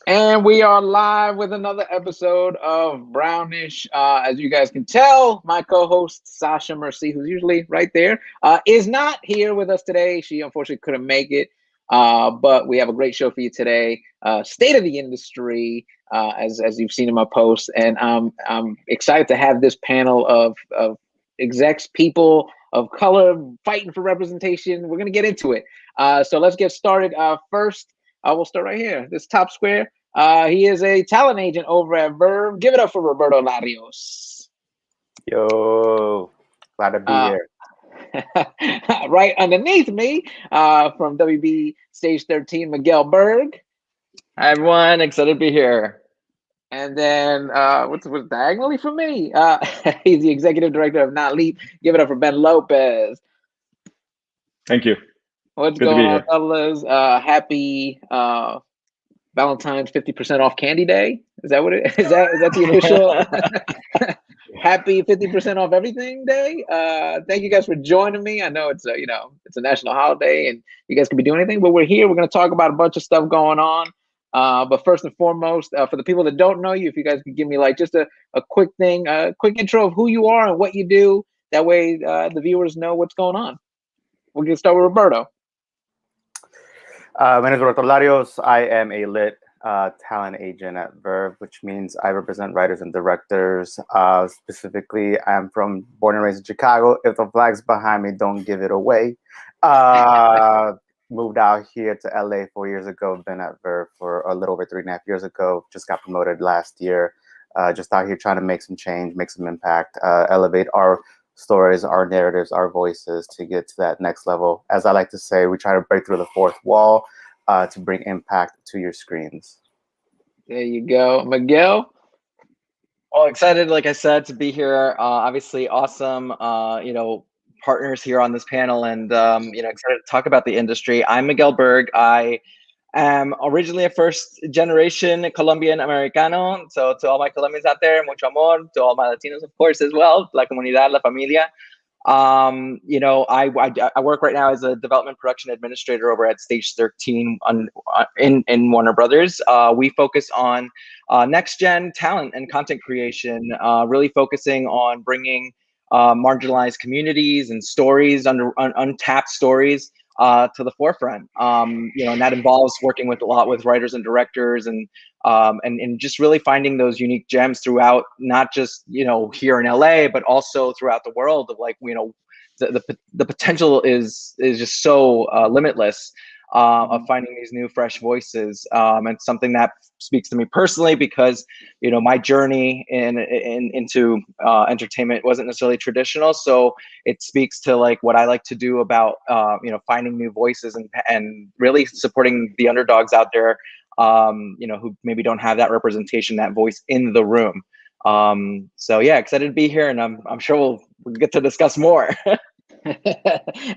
And we are live with another episode of Brownish. As you guys can tell, my co-host Sasha Merci, who's usually right there, is not here with us today. She unfortunately couldn't make it, but we have a great show for you today. State of the industry, as you've seen in my post, and I'm excited to have this panel of execs, people of color fighting for representation. We're gonna get into it. So let's get started. First. We'll start right here. This top square. He is a talent agent over at Verve. Give it up for Roberto Larios. Yo, glad to be here. Right underneath me, from WB Stage 13, Miguel Berg. Hi everyone, excited to be here. And then what's diagonally from me? He's the executive director of NALIP. Give it up for Ben Lopez. Thank you. What's going on, fellas? Happy Valentine's 50% off candy day. Is that what it is? Is that the official happy 50% off everything day? Thank you guys for joining me. I know it's it's a national holiday and you guys can be doing anything, but we're here. We're going to talk about a bunch of stuff going on. But first and foremost, for the people that don't know you, if you guys could give me like just a quick thing, a quick intro of who you are and what you do. That way the viewers know what's going on. We'll get started with Roberto. My name is Roberto Larios. I am a lit talent agent at Verve, which means I represent writers and directors. Specifically, I'm born and raised in Chicago. If the flag's behind me, don't give it away. Moved out here to LA 4 years ago. Been at Verve for a little over 3.5 years ago. Just got promoted last year. Just out here trying to make some change, make some impact, elevate our stories, our narratives, our voices to get to that next level. As I like to say, we try to break through the fourth wall to bring impact to your screens. There you go. Miguel? Well, excited, like I said, to be here. Obviously, awesome, partners here on this panel and, excited to talk about the industry. I'm Miguel Berg. I am originally a first-generation Colombian Americano. So to all my Colombians out there, mucho amor. To all my Latinos, of course, as well. La comunidad, la familia. I work right now as a development production administrator over at Stage 13 in Warner Brothers. We focus on next gen talent and content creation, really focusing on bringing marginalized communities and stories, untapped stories, to the forefront. And that involves working with a lot with writers and directors and just really finding those unique gems throughout, not just, here in LA, but also throughout the world of like, the potential is just so limitless of finding these new fresh voices. And something that speaks to me personally because, my journey into entertainment wasn't necessarily traditional. So it speaks to like what I like to do about, finding new voices and really supporting the underdogs out there, who maybe don't have that representation, that voice in the room. So yeah, excited to be here, and I'm sure we'll get to discuss more.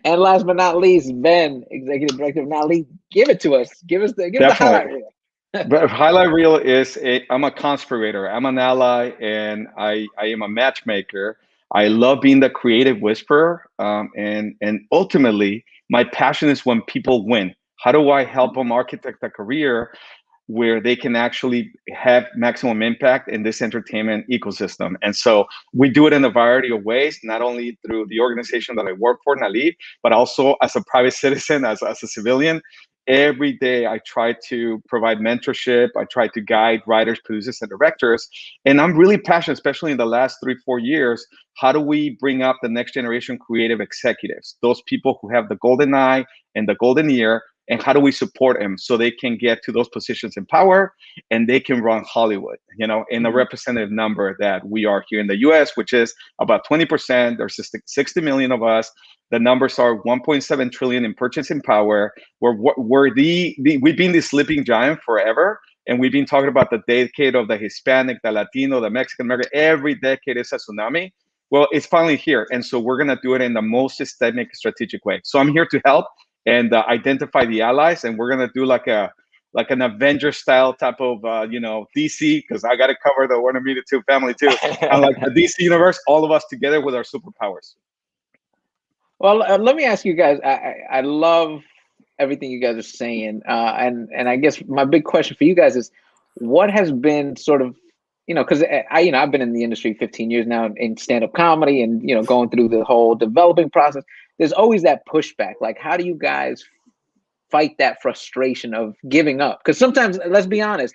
And last but not least, Ben, executive director of NALIP. Give it to us. Give us the highlight reel. But highlight reel is I'm a conspirator. I'm an ally, and I am a matchmaker. I love being the creative whisperer, and ultimately, my passion is when people win. How do I help them architect a career where they can actually have maximum impact in this entertainment ecosystem? And so we do it in a variety of ways, not only through the organization that I work for, NALIP, but also as a private citizen, as a civilian. Every day I try to provide mentorship. I try to guide writers, producers, and directors. And I'm really passionate, especially in the last 3-4 years, how do we bring up the next generation creative executives, those people who have the golden eye and the golden ear, and how do we support them so they can get to those positions in power and they can run Hollywood, in a representative number that we are here in the US, which is about 20%. There's 60 million of us. The numbers are 1.7 trillion in purchasing power. We've been the sleeping giant forever. And we've been talking about the decade of the Hispanic, the Latino, the Mexican American. Every decade is a tsunami. Well, it's finally here. And so we're going to do it in the most systemic, strategic way. So I'm here to help and identify the allies. And we're going to do like an Avenger style type of, DC, because I got to cover the Warner Media 2 family too. And like the DC universe, all of us together with our superpowers. Well, let me ask you guys. I love everything you guys are saying, and I guess my big question for you guys is, what has been sort of, because I've been in the industry 15 years now in stand-up comedy, and going through the whole developing process. There's always that pushback. Like, how do you guys fight that frustration of giving up? Because sometimes, let's be honest,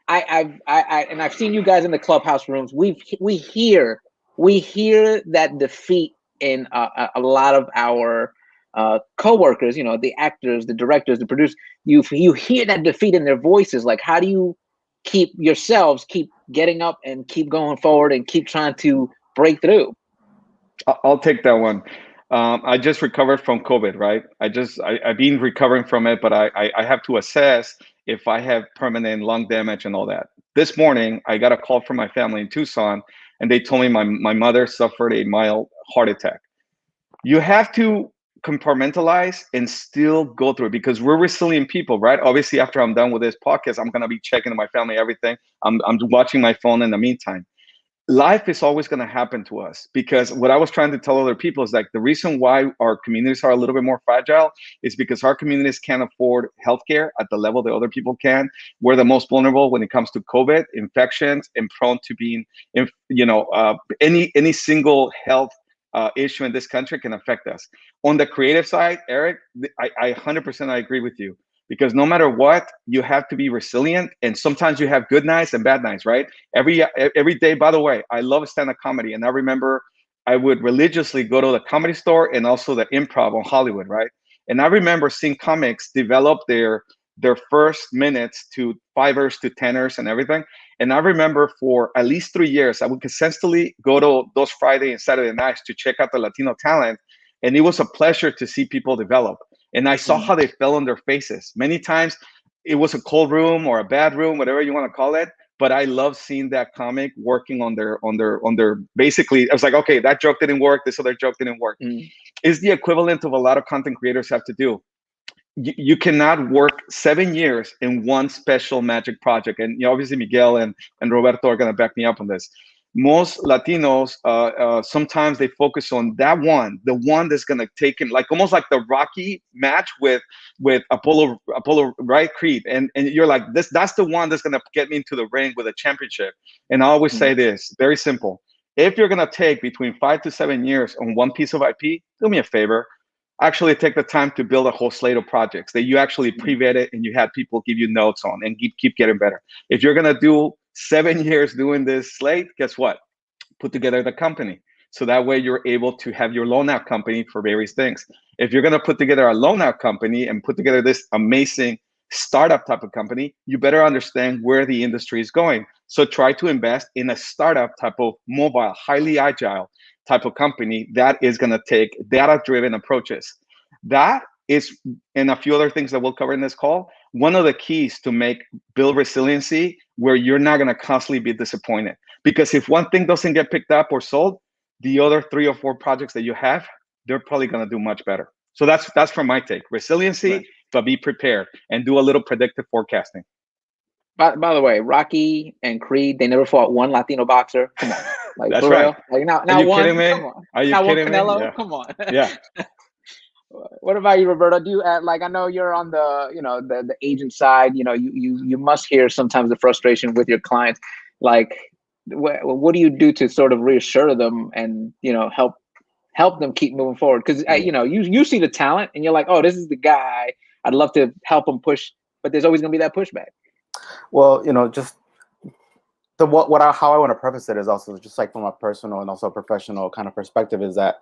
I've seen you guys in the clubhouse rooms. We hear that defeat in a lot of our co-workers, the actors, the directors, the producers. You hear that defeat in their voices. Like, how do you keep getting up and keep going forward and keep trying to break through? I'll take that one. I just recovered from COVID, right? I've been recovering from it, but I have to assess if I have permanent lung damage and all that. This morning, I got a call from my family in Tucson, and they told me my mother suffered a mild heart attack. You have to compartmentalize and still go through it, because we're resilient people, right? Obviously, after I'm done with this podcast, I'm gonna be checking my family, everything. I'm watching my phone in the meantime. Life is always going to happen to us, because what I was trying to tell other people is, like, the reason why our communities are a little bit more fragile is because our communities can't afford healthcare at the level that other people can. We're the most vulnerable when it comes to COVID infections, and prone to being, any single health issue in this country can affect us. On the creative side, Eric, I 100% I agree with you. Because no matter what, you have to be resilient, and sometimes you have good nights and bad nights, right? Every day, by the way, I love stand-up comedy, and I remember I would religiously go to the Comedy Store and also the Improv on Hollywood, right? And I remember seeing comics develop their first minutes to 5ers to 10ers and everything. And I remember for at least 3 years, I would consistently go to those Friday and Saturday nights to check out the Latino talent, and it was a pleasure to see people develop. And I saw how they fell on their faces. Many times it was a cold room or a bad room, whatever you want to call it. But I love seeing that comic working on their basically, I was like, okay, that joke didn't work. This other joke didn't work. Is the equivalent of a lot of content creators have to do. You cannot work 7 years in one special magic project. And obviously Miguel and Roberto are going to back me up on this. Most Latinos, sometimes they focus on the one that's gonna take him, like almost like the Rocky match with Apollo, right? Creed, and you're like, that's the one that's gonna get me into the ring with a championship. And I always say this, very simple: if you're gonna take between 5 to 7 years on one piece of IP, do me a favor, actually take the time to build a whole slate of projects that you actually pre-vetted and you had people give you notes on, and keep getting better. If you're gonna do 7 years doing this slate, guess what? Put together the company. So that way you're able to have your loan out company for various things. If you're gonna put together a loan out company and put together this amazing startup type of company, you better understand where the industry is going. So try to invest in a startup type of mobile, highly agile type of company that is gonna take data-driven approaches. That is, and a few other things that we'll cover in this call, one of the keys to build resiliency where you're not going to constantly be disappointed. Because if one thing doesn't get picked up or sold, the other 3 or 4 projects that you have, they're probably going to do much better. So that's from my take. Resiliency, right. But be prepared and do a little predictive forecasting. By the way, Rocky and Creed, they never fought one Latino boxer. Come on. Like, that's for right. real? Like, now Are you one, kidding me? Come on. Are you now kidding one Canelo? me? Yeah. Come on. Yeah. What about you, Roberto? Do you like, I know you're on the the agent side. You must hear sometimes the frustration with your clients. Like, what do you do to sort of reassure them and help them keep moving forward? Because you see the talent and you're like, oh, this is the guy. I'd love to help him push, but there's always gonna be that pushback. Well, just how I want to preface it is also just like from a personal and also professional kind of perspective is that,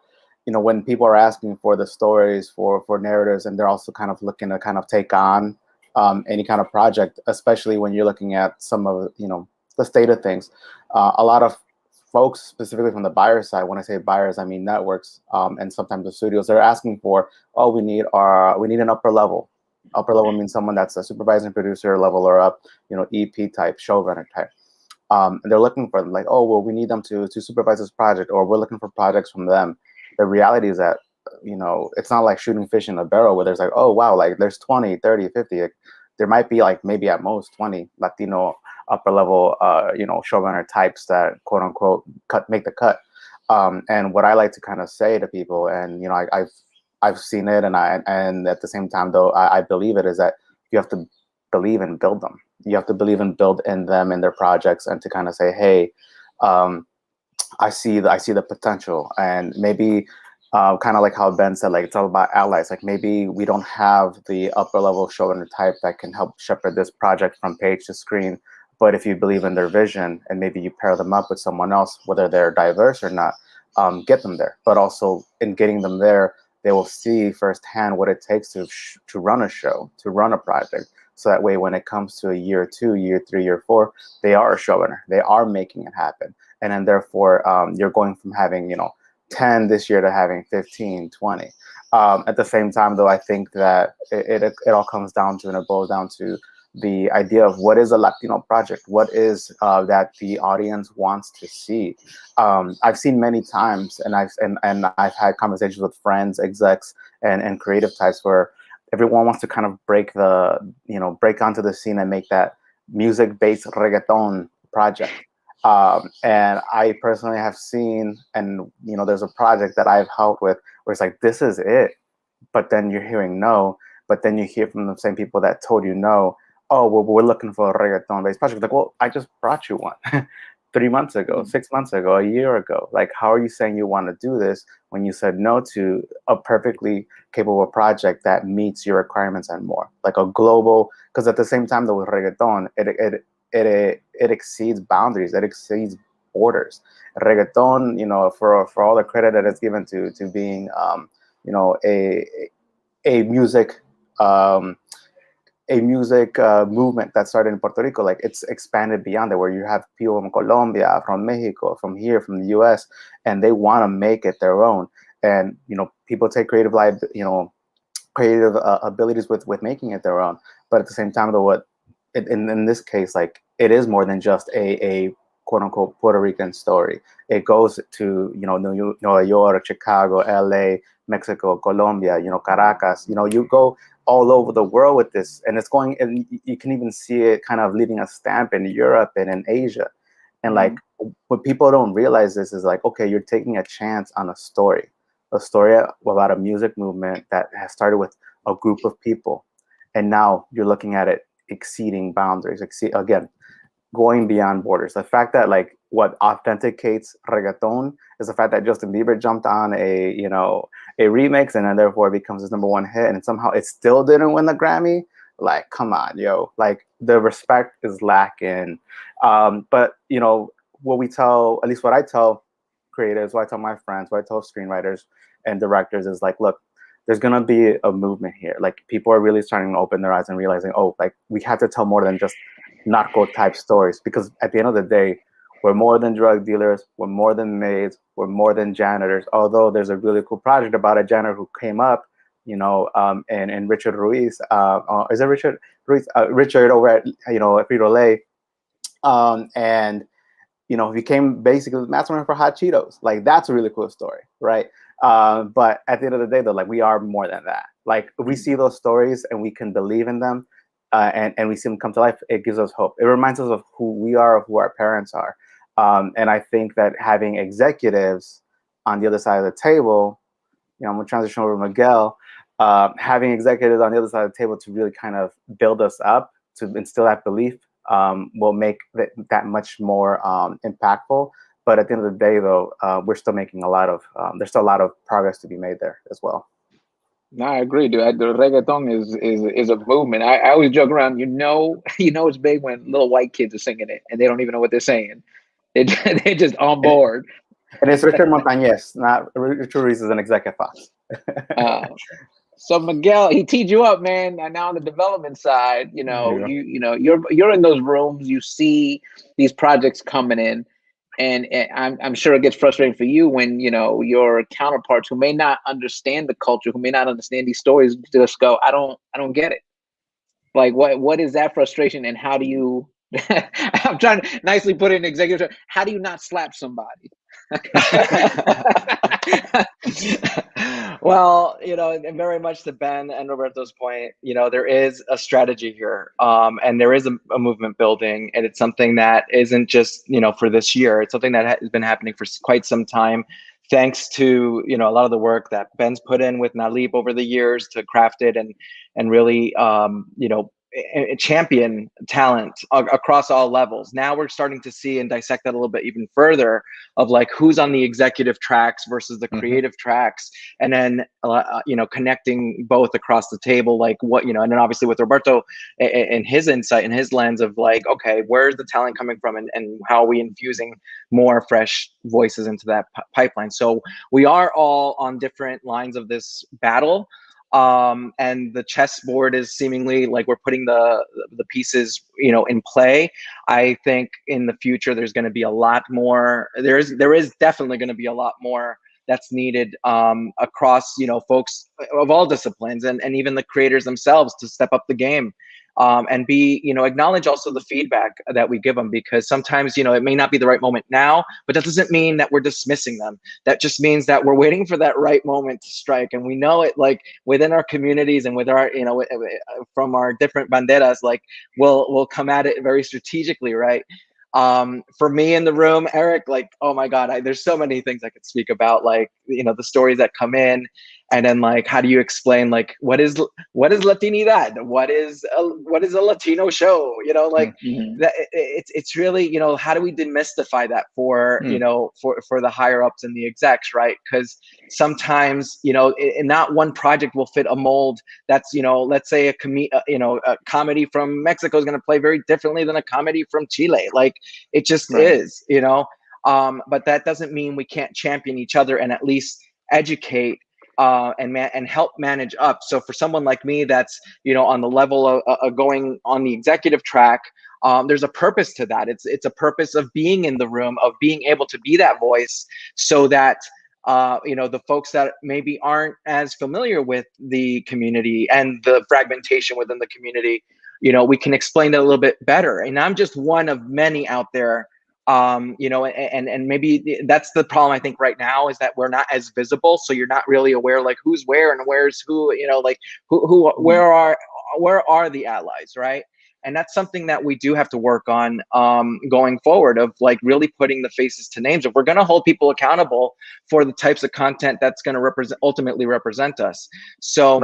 when people are asking for the stories, for narratives, and they're also kind of looking to kind of take on any kind of project, especially when you're looking at some of, the state of things. A lot of folks, specifically from the buyer side, when I say buyers, I mean networks, and sometimes the studios, they're asking for, oh, we need an upper level. Upper level means someone that's a supervising producer level or up, EP type, showrunner type. And they're looking for like, oh, well, we need them to supervise this project, or we're looking for projects from them. The reality is that, it's not like shooting fish in a barrel where there's like, oh, wow, like there's 20, 30, 50. Like, there might be like maybe at most 20 Latino upper level, showrunner types that quote unquote make the cut. And what I like to kind of say to people, and, I've seen it, and at the same time, though, I believe it, is that you have to believe and build them. You have to believe and build in them and their projects, and to kind of say, hey, I see the potential. And maybe kind of like how Ben said, like, it's all about allies. Like, maybe we don't have the upper level showrunner type that can help shepherd this project from page to screen, but if you believe in their vision and maybe you pair them up with someone else, whether they're diverse or not, get them there. But also in getting them there, they will see firsthand what it takes to run a show, to run a project. So that way, when it comes to a year 2, year 3, year 4, they are a showrunner. They are making it happen. And then therefore, you're going from having, 10 this year to having 15, 20. At the same time, though, I think that it all comes down to, and it boils down to the idea of what is a Latino project? What is that the audience wants to see? I've seen many times, and I've had conversations with friends, execs, and creative types where everyone wants to kind of break onto the scene and make that music-based reggaeton project. And I personally have seen, and there's a project that I've helped with where it's like, this is it, but then you're hearing no, but then you hear from the same people that told you no, oh, well, we're looking for a reggaeton-based project. Like, well, I just brought you one 3 months ago, 6 months ago, a year ago. Like, how are you saying you want to do this when you said no to a perfectly capable project that meets your requirements and more? Like a global, because at the same time, though, with reggaeton, it exceeds boundaries, it exceeds borders. Reggaeton, for all the credit that it's given to being, a music movement that started in Puerto Rico, like it's expanded beyond it, where you have people from Colombia, from Mexico, from here, from the US, and they want to make it their own. And people take creative abilities with making it their own. But at the same time, though, in this case, like, it is more than just a quote unquote Puerto Rican story. It goes to New York, Chicago, LA, Mexico, Colombia, Caracas. You go all over the world with this, and it's going, and you can even see it kind of leaving a stamp in Europe and in Asia. And like, what people don't realize this is like, okay, you're taking a chance on a story about a music movement that has started with a group of people, and now you're looking at it exceeding boundaries, again, going beyond borders. The fact that, like, what authenticates reggaeton is the fact that Justin Bieber jumped on a remix, and then therefore it becomes his @1 hit, and somehow it still didn't win the Grammy. Like, come on, yo. Like, the respect is lacking. But what we tell, at least what I tell creatives, what I tell my friends, what I tell screenwriters and directors is like, look, there's gonna be a movement here. Like, people are really starting to open their eyes and realizing, oh, like, we have to tell more than just narco type stories, because at the end of the day, we're more than drug dealers, we're more than maids, we're more than janitors. Although there's a really cool project about a janitor who came up, and Richard Ruiz, is it Richard Ruiz? Richard over at Frito-Lay, and became basically the mastermind for Hot Cheetos. Like, that's a really cool story, right? But at the end of the day, though, like, we are more than that. Like, we see those stories and we can believe in them, and we see them come to life. It gives us hope. It reminds us of who we are, of who our parents are. And I think that having executives on the other side of the table, I'm gonna transition over to Miguel, having executives on the other side of the table to really kind of build us up, to instill that belief, will make that much more impactful. But at the end of the day, though, we're still making there's still a lot of progress to be made there as well. No, I agree, dude. The reggaeton is a movement. I always joke around. It's big when little white kids are singing it and they don't even know what they're saying. They're just on board. And it's Richard Montañez, not Richard Ruiz, is an exec at Fox. So Miguel, he teed you up, man. And now on the development side, you're in those rooms. You see these projects coming in, and I'm sure it gets frustrating for you when your counterparts who may not understand the culture, who may not understand these stories, just go, I don't get it. Like, what is that frustration, and how do you? I'm trying to nicely put it in executive. How do you not slap somebody? Well, and very much to Ben and Roberto's point, there is a strategy here, and there is a movement building, and it's something that isn't just, for this year. It's something that has been happening for quite some time, thanks to, a lot of the work that Ben's put in with NALIP over the years to craft it and really, champion talent across all levels. Now we're starting to see and dissect that a little bit even further of like who's on the executive tracks versus the creative tracks, and then connecting both across the table, like what, and then obviously with Roberto and his insight and his lens of like, okay, where's the talent coming from, and how are we infusing more fresh voices into that pipeline. So we are all on different lines of this battle. And the chessboard is seemingly like we're putting the pieces, in play. I think in the future there's going to be a lot more. There is definitely going to be a lot more that's needed across, folks of all disciplines, and even the creators themselves to step up the game. And be, acknowledge also the feedback that we give them, because sometimes, it may not be the right moment now, but that doesn't mean that we're dismissing them. That just means that we're waiting for that right moment to strike. And we know it, like within our communities and with our, from our different banderas, like we'll come at it very strategically, right? For me in the room, Eric, like, oh my God, there's so many things I could speak about, like, the stories that come in, and then like, how do you explain, like, what is Latinidad? What is a Latino show? That it's really, how do we demystify that for, for the higher ups and the execs, right? Because sometimes, not one project will fit a mold that's, let's say a comedy from Mexico is going to play very differently than a comedy from Chile. Like, it just is, but that doesn't mean we can't champion each other and at least educate and help manage up. So for someone like me that's, on the level of going on the executive track, there's a purpose to that. It's a purpose of being in the room, of being able to be that voice, so that the folks that maybe aren't as familiar with the community and the fragmentation within the community, we can explain it a little bit better. And I'm just one of many out there, and maybe that's the problem, I think, right now, is that we're not as visible. So you're not really aware, like, who's where and where's who, like where are the allies, right? And that's something that we do have to work on going forward, of like really putting the faces to names. If we're going to hold people accountable for the types of content that's going to ultimately represent us. So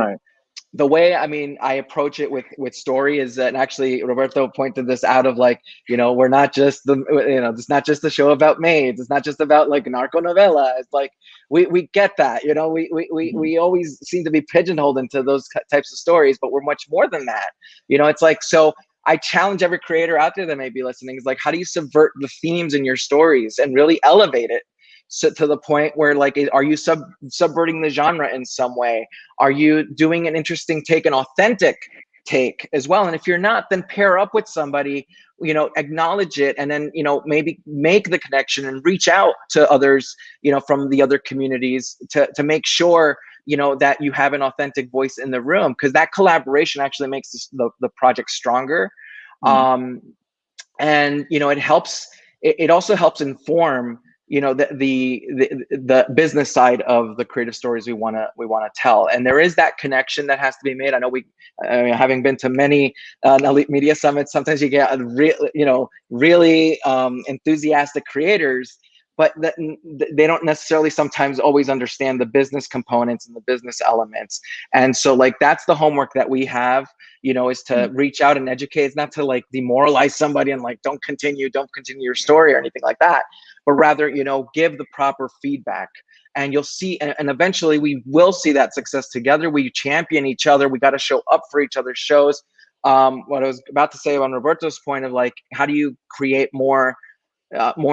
the way, I approach it with story is that, and actually Roberto pointed this out, of like, we're not just it's not just a show about maids. It's not just about like narco novela. It's like, we get that, we always seem to be pigeonholed into those types of stories, but we're much more than that. It's like, so I challenge every creator out there that may be listening, is like, how do you subvert the themes in your stories and really elevate it? So to the point where, like, are you subverting the genre in some way? Are you doing an interesting take, an authentic take as well? And if you're not, then pair up with somebody, acknowledge it, and then, maybe make the connection and reach out to others, from the other communities to make sure, that you have an authentic voice in the room, because that collaboration actually makes the project stronger. And, it helps, it also helps inform, the business side of the creative stories we want to tell. And there is that connection that has to be made. I know having been to many NALIP media summits, sometimes you get really enthusiastic creators, but they don't necessarily sometimes always understand the business components and the business elements. And so, like, that's the homework that we have, is to reach out and educate. It's not to like demoralize somebody and like, don't continue your story or anything like that, but rather, give the proper feedback. And you'll see, and eventually we will see that success together. We champion each other. We got to show up for each other's shows. What I was about to say on Roberto's point of like, how do you create more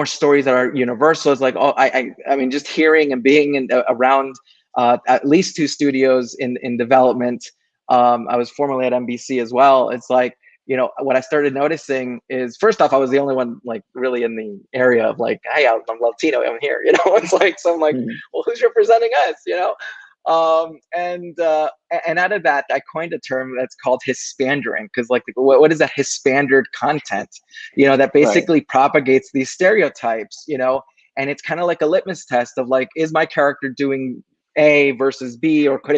stories that are universal? Is like, I mean, just hearing and being around at least 2 studios in development. I was formerly at NBC as well. It's like, what I started noticing is, first off, I was the only one like really in the area of like, hey, I'm Latino, I'm here. It's like, so I'm like, well, who's representing us? And out of that, I coined a term that's called Spandering, because like, what is that Hispandered content? That basically propagates these stereotypes. And it's kind of like a litmus test of like, is my character doing A versus B, or could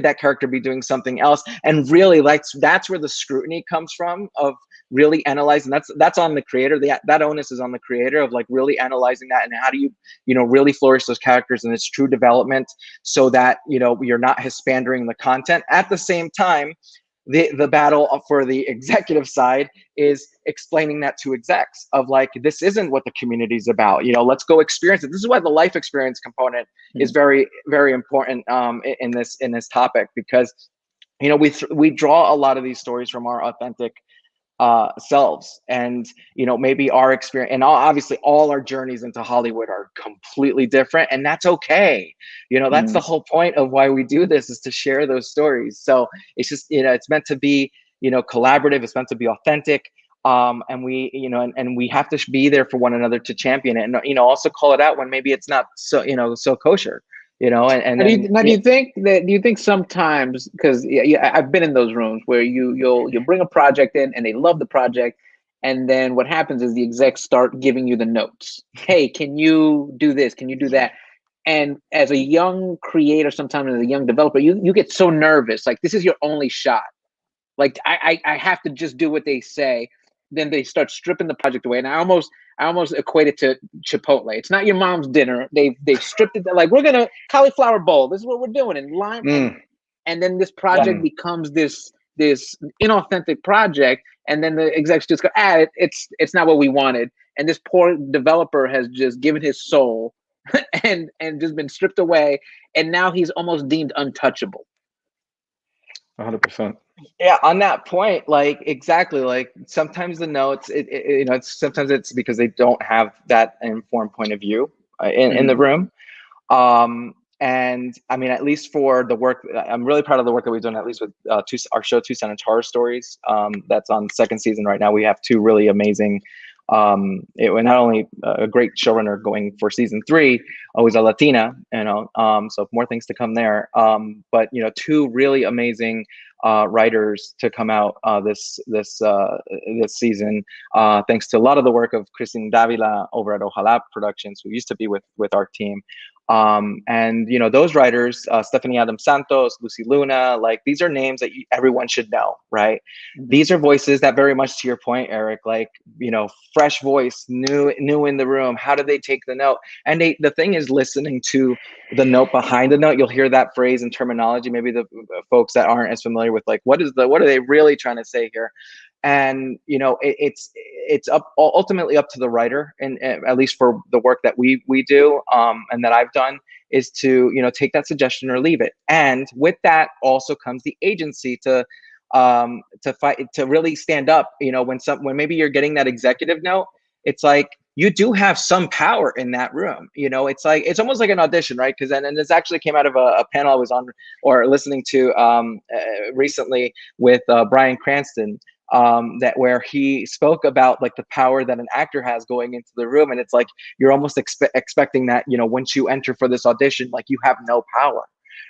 that character be doing something else? And really, like, that's where the scrutiny comes from, of really analyzing. That's on the creator. That onus is on the creator, of like really analyzing that, and how do you really flourish those characters in its true development, so that you're not Hispandering the content. At the same time, the battle for the executive side is explaining that to execs of like, this isn't what the community is about. You know, let's go experience it. This is why the life experience component is very, very important in this topic, because, you know, we draw a lot of these stories from our authentic selves, and you know, maybe our experience, and obviously all our journeys into Hollywood are completely different, and that's okay. You know, that's the whole point of why we do this, is to share those stories. So it's just, you know, it's meant to be, you know, collaborative, it's meant to be authentic, and we, you know, and we have to be there for one another to champion it, and you know, also call it out when maybe it's not so, you know, so kosher. You know, do you think sometimes, because I've been in those rooms where you'll bring a project in and they love the project, and then what happens is the execs start giving you the notes. Hey, can you do this? Can you do that? And as a young creator, sometimes as a young developer, you get so nervous. Like, this is your only shot. Like, I have to just do what they say. Then they start stripping the project away, and I almost equate it to Chipotle. It's not your mom's dinner. They've stripped it. They're like, we're gonna cauliflower bowl. This is what we're doing, and lime. And then this project becomes this inauthentic project, and then the execs just go, it's not what we wanted. And this poor developer has just given his soul and just been stripped away, and now he's almost deemed untouchable. 100%. Yeah, on that point, like, exactly, like sometimes the notes, you know, sometimes it's because they don't have that informed point of view in the room. And I mean, at least for the work, I'm really proud of the work that we've done, at least with our show, Two Sentence Horror Stories. That's on second season right now. We have two really amazing, we're not only a great showrunner going for season 3, always a Latina, you know, so more things to come there. But you know, two really amazing writers to come out this season, thanks to a lot of the work of Christine Davila over at Ojalá Productions, who used to be with our team. And you know, those writers, Stephanie Adam Santos, Lucy Luna, like, these are names that everyone should know, right? These are voices that, very much to your point, Eric, like, you know, fresh voice, new in the room. How do they take the note? And the thing is, listening to the note behind the note, you'll hear that phrase and terminology. Maybe the folks that aren't as familiar with, like, what are they really trying to say here? And you know, it's ultimately up to the writer, and at least for the work that we do, and that I've done, is to, you know, take that suggestion or leave it. And with that also comes the agency to fight, to really stand up. You know, when maybe you're getting that executive note, it's like, you do have some power in that room. You know, it's like, it's almost like an audition, right? Because and this actually came out of a panel I was on or listening to recently with Bryan Cranston, that where he spoke about like the power that an actor has going into the room, and it's like, you're almost expecting that, you know, once you enter for this audition, like, you have no power,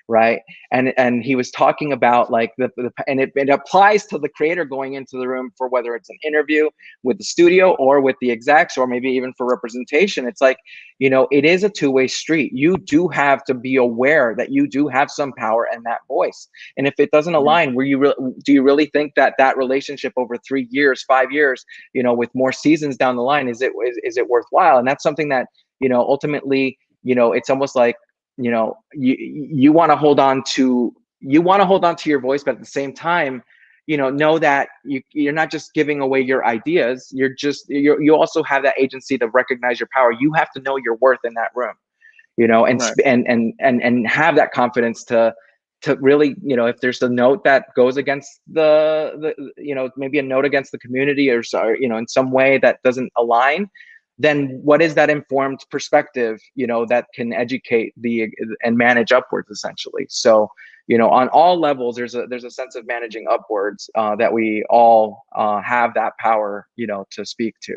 right? And he was talking about like and it applies to the creator going into the room, for whether it's an interview with the studio or with the execs, or maybe even for representation. It's like, you know, it is a two-way street. You do have to be aware that you do have some power in that voice, and if it doesn't align, do you really think that relationship over 3 years, 5 years, you know, with more seasons down the line, is it worthwhile? And that's something that, you know, ultimately, you know, it's almost like, you know, you want to hold on to your voice, but at the same time, you know that you're not just giving away your ideas. You also have that agency to recognize your power. You have to know your worth in that room, you know, and Right. and have that confidence to really, you know, if there's a note that goes against the you know, maybe a note against the community, or, you know, in some way that doesn't align, then what is that informed perspective, you know, that can educate and manage upwards, essentially. So, you know, on all levels, there's a sense of managing upwards, that we all have that power, you know, to speak to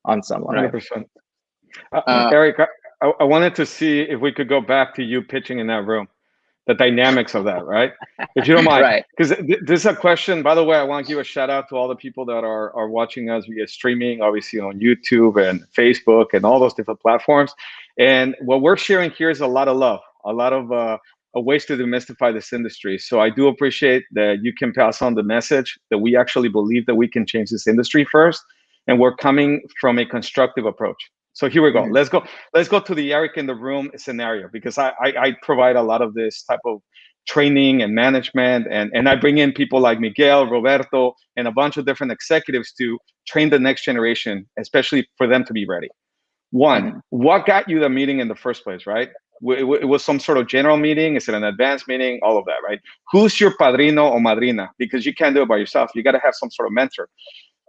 on someone. 100%. Eric, I wanted to see if we could go back to you pitching in that room, the dynamics of that, right? If you don't mind, Right. because this is a question. By the way, I want to give a shout out to all the people that are watching us via streaming, obviously on YouTube and Facebook and all those different platforms. And what we're sharing here is a lot of love, a lot of ways to demystify this industry. So I do appreciate that you can pass on the message that we actually believe that we can change this industry first, and we're coming from a constructive approach. So here we go. Let's go to the Eric in the room scenario, because I provide a lot of this type of training and management. And I bring in people like Miguel, Roberto, and a bunch of different executives to train the next generation, especially for them to be ready. One, what got you the meeting in the first place, right? It was some sort of general meeting. Is it an advanced meeting? All of that, right? Who's your padrino or madrina? Because you can't do it by yourself. You got to have some sort of mentor.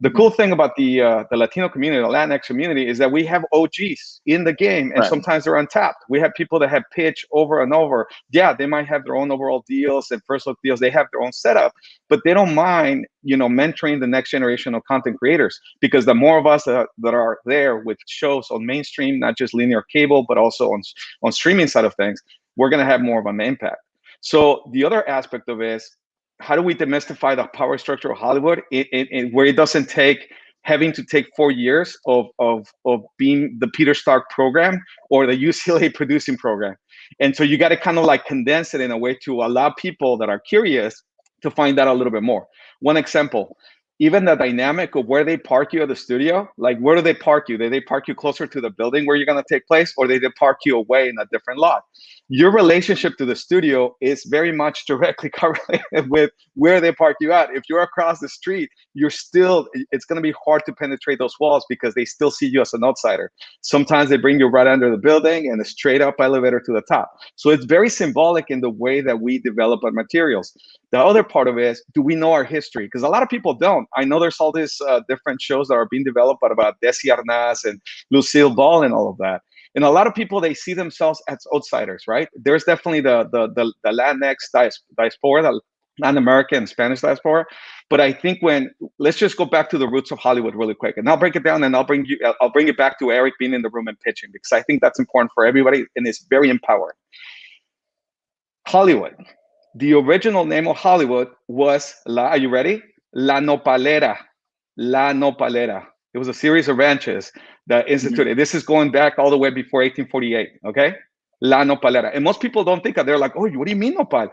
The cool thing about the Latino community, the Latinx community, is that we have OGs in the game, and sometimes they're untapped. We have people that have pitched over and over. Yeah, they might have their own overall deals and first look deals. They have their own setup, but they don't mind, mentoring the next generation of content creators, because the more of us that are there with shows on mainstream, not just linear cable, but also on streaming side of things, we're going to have more of an impact. So the other aspect of it is, how do we demystify the power structure of Hollywood where it doesn't take having to take 4 years of being the Peter Stark program or the UCLA producing program? And so you got to kind of like condense it in a way to allow people that are curious to find out a little bit more. One example, even the dynamic of where they park you at the studio, like where do they park you? Do they park you closer to the building where you're going to take place, or they park you away in a different lot? Your relationship to the studio is very much directly correlated with where they park you at. If you're across the street, it's going to be hard to penetrate those walls because they still see you as an outsider. Sometimes they bring you right under the building and a straight up elevator to the top. So it's very symbolic in the way that we develop our materials. The other part of it is, do we know our history? Because a lot of people don't. I know there's all these different shows that are being developed about Desi Arnaz and Lucille Ball and all of that. And a lot of people, they see themselves as outsiders, right? There's definitely the Latinx diaspora, the Latin American and Spanish diaspora. But I think let's just go back to the roots of Hollywood really quick. And I'll break it down, and I'll bring it back to Eric being in the room and pitching, because I think that's important for everybody and it's very empowering. Hollywood. The original name of Hollywood was are you ready? La Nopalera. La Nopalera. It was a series of ranches that instituted. This is going back all the way before 1848, okay? La Nopalera. And most people don't think of it. They're like, oh, what do you mean Nopal?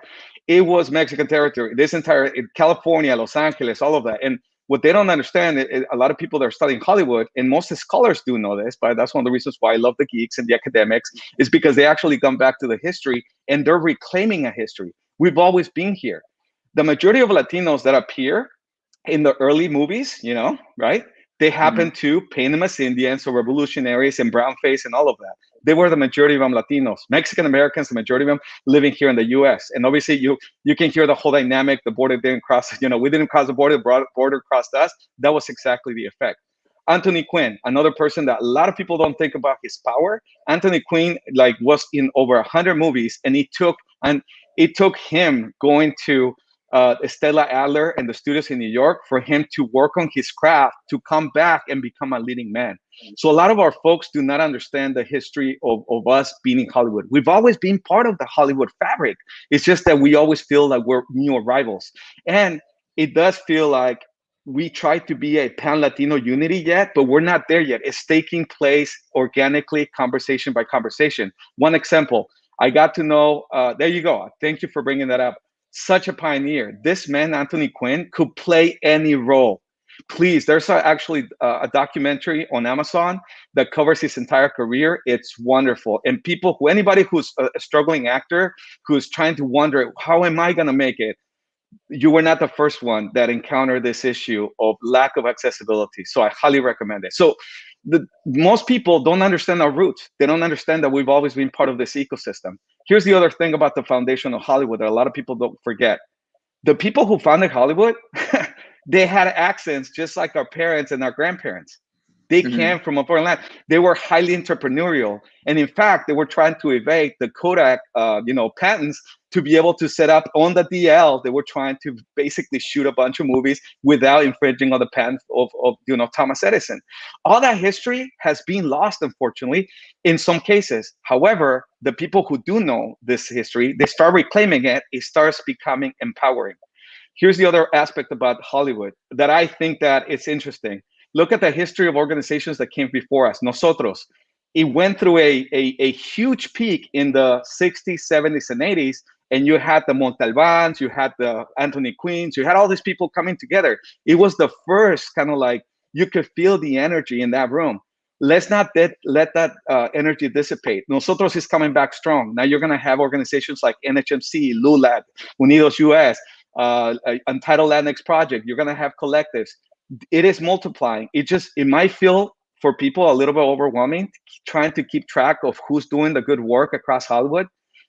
It was Mexican territory. This entire California, Los Angeles, all of that. And what they don't understand, a lot of people that are studying Hollywood, and most scholars do know this, but that's one of the reasons why I love the geeks and the academics, is because they actually come back to the history and they're reclaiming a history. We've always been here. The majority of Latinos that appear in the early movies, right? They happen to paint them as Indians or revolutionaries and brown face and all of that. They were the majority of them Latinos. Mexican Americans, the majority of them living here in the US. And obviously you can hear the whole dynamic. The border didn't cross, we didn't cross the border, the border crossed us. That was exactly the effect. Anthony Quinn, another person that a lot of people don't think about his power. Anthony Quinn was in over 100 movies, and it took him going to Stella Adler and the studios in New York for him to work on his craft, to come back and become a leading man. So a lot of our folks do not understand the history of us being in Hollywood. We've always been part of the Hollywood fabric. It's just that we always feel like we're new arrivals. And it does feel like we try to be a pan-Latino unity yet, but we're not there yet. It's taking place organically, conversation by conversation. One example, I got to know, there you go. Thank you for bringing that up. Such a pioneer. This man, Anthony Quinn, could play any role. Please, there's actually a documentary on Amazon that covers his entire career. It's wonderful. And anybody who's a struggling actor, who's trying to wonder, how am I going to make it? You were not the first one that encountered this issue of lack of accessibility. So I highly recommend it. So most people don't understand our roots. They don't understand that we've always been part of this ecosystem. Here's the other thing about the foundation of Hollywood that a lot of people don't forget. The people who founded Hollywood, they had accents just like our parents and our grandparents. They came from a foreign land. They were highly entrepreneurial. And in fact, they were trying to evade the Kodak patents to be able to set up on the DL. They were trying to basically shoot a bunch of movies without infringing on the patent of Thomas Edison. All that history has been lost, unfortunately, in some cases. However, the people who do know this history, they start reclaiming it. It starts becoming empowering. Here's the other aspect about Hollywood that I think that it's interesting. Look at the history of organizations that came before us. Nosotros. It went through a huge peak in the 60s, 70s, and 80s. And you had the Montalbans, you had the Anthony Quinns, you had all these people coming together. It was the first kind of like, you could feel the energy in that room. Let's not let that energy dissipate. Nosotros is coming back strong. Now you're going to have organizations like NHMC, LULAC, Unidos US, Untitled Latinx Project. You're going to have collectives. It is multiplying. It might feel for people a little bit overwhelming trying to keep track of who's doing the good work across Hollywood,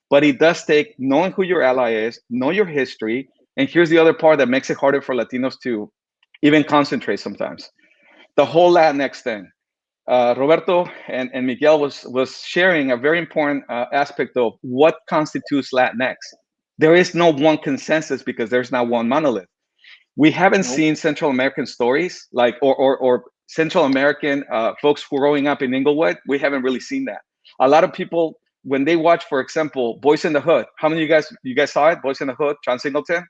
but it does take knowing who your ally is, know your history, and here's the other part that makes it harder for Latinos to even concentrate sometimes. The whole Latinx thing. Roberto and Miguel was sharing a very important aspect of what constitutes Latinx. There is no one consensus because there's not one monolith. We haven't seen Central American stories like or Central American folks growing up in Inglewood. We haven't really seen that. A lot of people, when they watch, for example, Boys in the Hood. How many of you guys saw it? Boys in the Hood, John Singleton.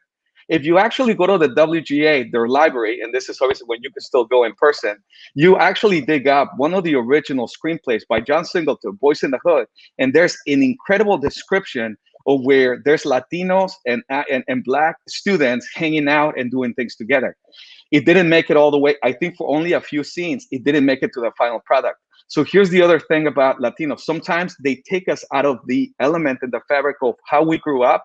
If you actually go to the WGA, their library, and this is obviously when you can still go in person, you actually dig up one of the original screenplays by John Singleton, Boys in the Hood, and there's an incredible description of where there's Latinos and Black students hanging out and doing things together. It didn't make it all the way. I think for only a few scenes, it didn't make it to the final product. So here's the other thing about Latinos. Sometimes they take us out of the element and the fabric of how we grew up.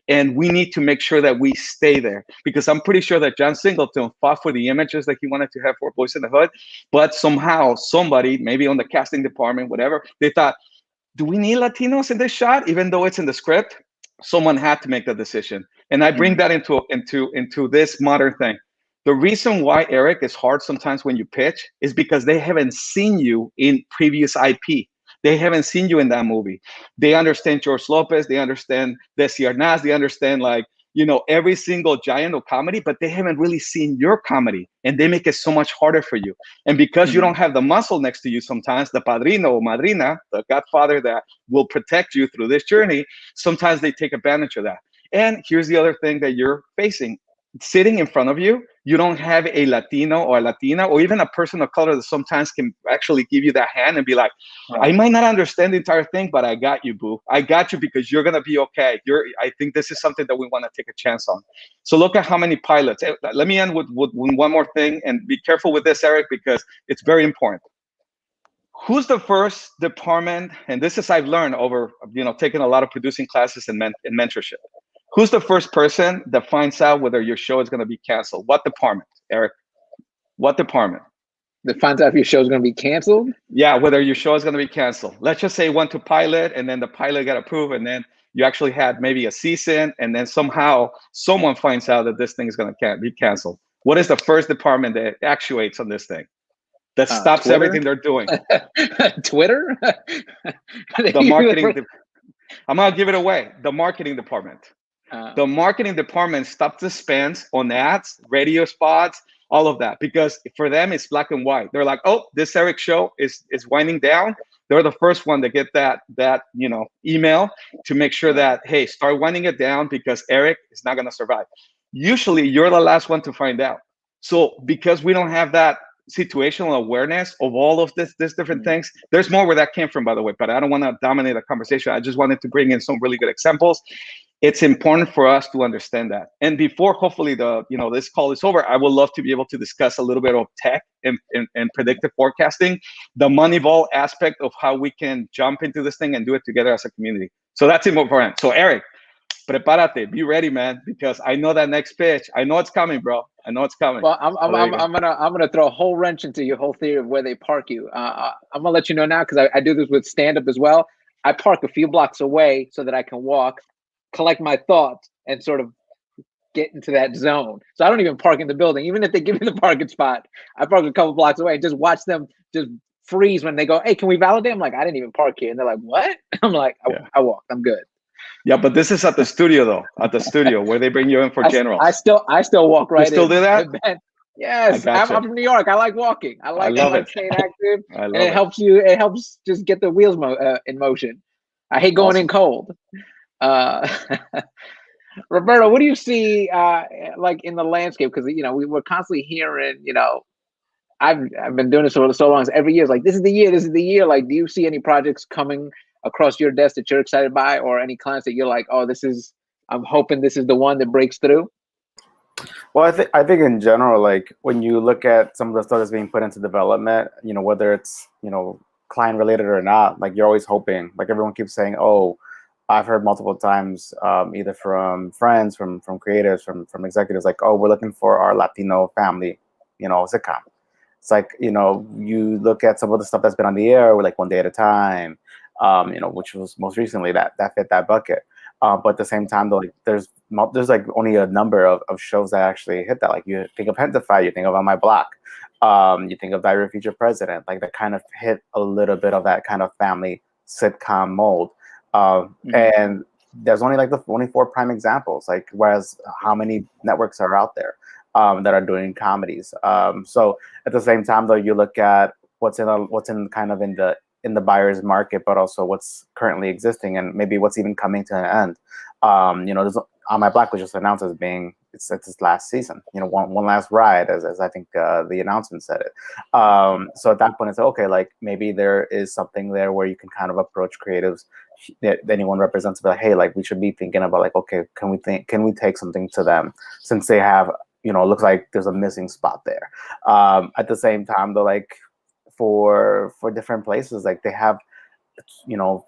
And we need to make sure that we stay there, because I'm pretty sure that John Singleton fought for the images that he wanted to have for Boys in the Hood, but somehow somebody, maybe on the casting department, whatever, they thought, do we need Latinos in this shot? Even though it's in the script, someone had to make the decision. And I bring that into this modern thing. The reason why, Eric, is hard sometimes when you pitch is because they haven't seen you in previous IP. They haven't seen you in that movie. They understand George Lopez. They understand Desi Arnaz. They understand, like, you know, every single giant of comedy, but they haven't really seen your comedy. And they make it so much harder for you. And because you don't have the muscle next to you sometimes, the padrino or madrina, the godfather that will protect you through this journey, sometimes they take advantage of that. And here's the other thing that you're facing. Sitting in front of you, you don't have a Latino or a Latina or even a person of color that sometimes can actually give you that hand and be like, I might not understand the entire thing, but I got you, boo. I got you because you're going to be okay. I think this is something that we want to take a chance on. So look at how many pilots. Let me end with one more thing, and be careful with this, Eric, because it's very important. Who's the first department, and this is I've learned over, you know, taking a lot of producing classes and mentorship. Who's the first person that finds out whether your show is going to be canceled? What department, Eric? What department? That finds out if your show is going to be canceled? Yeah, whether your show is going to be canceled. Let's just say you went to pilot, and then the pilot got approved, and then you actually had maybe a season, and then somehow someone finds out that this thing is going to be canceled. What is the first department that actuates on this thing? That stops Twitter? everything they're doing? Twitter? The marketing. I'm going to give it away. The marketing department. The marketing department stops the spends on ads, radio spots, all of that, because for them it's black and white. They're like, oh, this Eric show is winding down. They're the first one to get that you know, email to make sure that, hey, start winding it down because Eric is not going to survive. Usually you're the last one to find out. So because we don't have that situational awareness of all of this different things, there's more where that came from, by the way, but I don't want to dominate the conversation. I just wanted to bring in some really good examples. It's important for us to understand that. And before hopefully this call is over, I would love to be able to discuss a little bit of tech and predictive forecasting, the Moneyball aspect of how we can jump into this thing and do it together as a community. So that's important. So Eric, prepárate, be ready, man, because I know that next pitch. I know it's coming, bro. I know it's coming. Well, I'm gonna throw a whole wrench into your whole theory of where they park you. I'm gonna let you know now, because I do this with stand up as well. I park a few blocks away so that I can walk, collect my thoughts, and sort of get into that zone. So I don't even park in the building. Even if they give me the parking spot, I park a couple blocks away and just watch them just freeze when they go, hey, can we validate? I'm like, I didn't even park here. And they're like, what? I'm like, I walked. I'm good. Yeah, but this is at the studio, though. At the studio where they bring you in for general. I still walk right in. You still do that? Yes, I'm from New York. I like walking. I like staying active. And it helps you. It helps just get the wheels in motion. I hate going in cold. Roberto, what do you see like in the landscape? Because we were constantly hearing, I've been doing this for so long. Every year, it's like, this is the year. Like, do you see any projects coming across your desk that you're excited by, or any clients that you're like, oh, I'm hoping this is the one that breaks through? Well, I think in general, like when you look at some of the stuff that's being put into development, whether it's client related or not, like you're always hoping. Like everyone keeps saying, "Oh, I've heard multiple times, either from friends, from creators, from executives, like, oh, we're looking for our Latino family, sitcom." It's like, you look at some of the stuff that's been on the air with like One Day at a Time, which was most recently that fit that bucket. But at the same time, though, like there's like only a number of shows that actually hit that. Like you think of Hentify, you think of On My Block, you think of Diary of a Future President, like that kind of hit a little bit of that kind of family sitcom mold. And there's only like the only 4 prime examples, like whereas how many networks are out there that are doing comedies. So at the same time, though, you look at what's in kind of in the buyer's market, but also what's currently existing and maybe what's even coming to an end. There's On My Black was just announced as being it's its last season. One last ride, as I think the announcement said it. So at that point, it's okay. Like maybe there is something there where you can kind of approach creatives that anyone represents, but like, hey, like we should be thinking about like, okay, can we take something to them since they have it looks like there's a missing spot there. At the same time, though, like for different places, like they have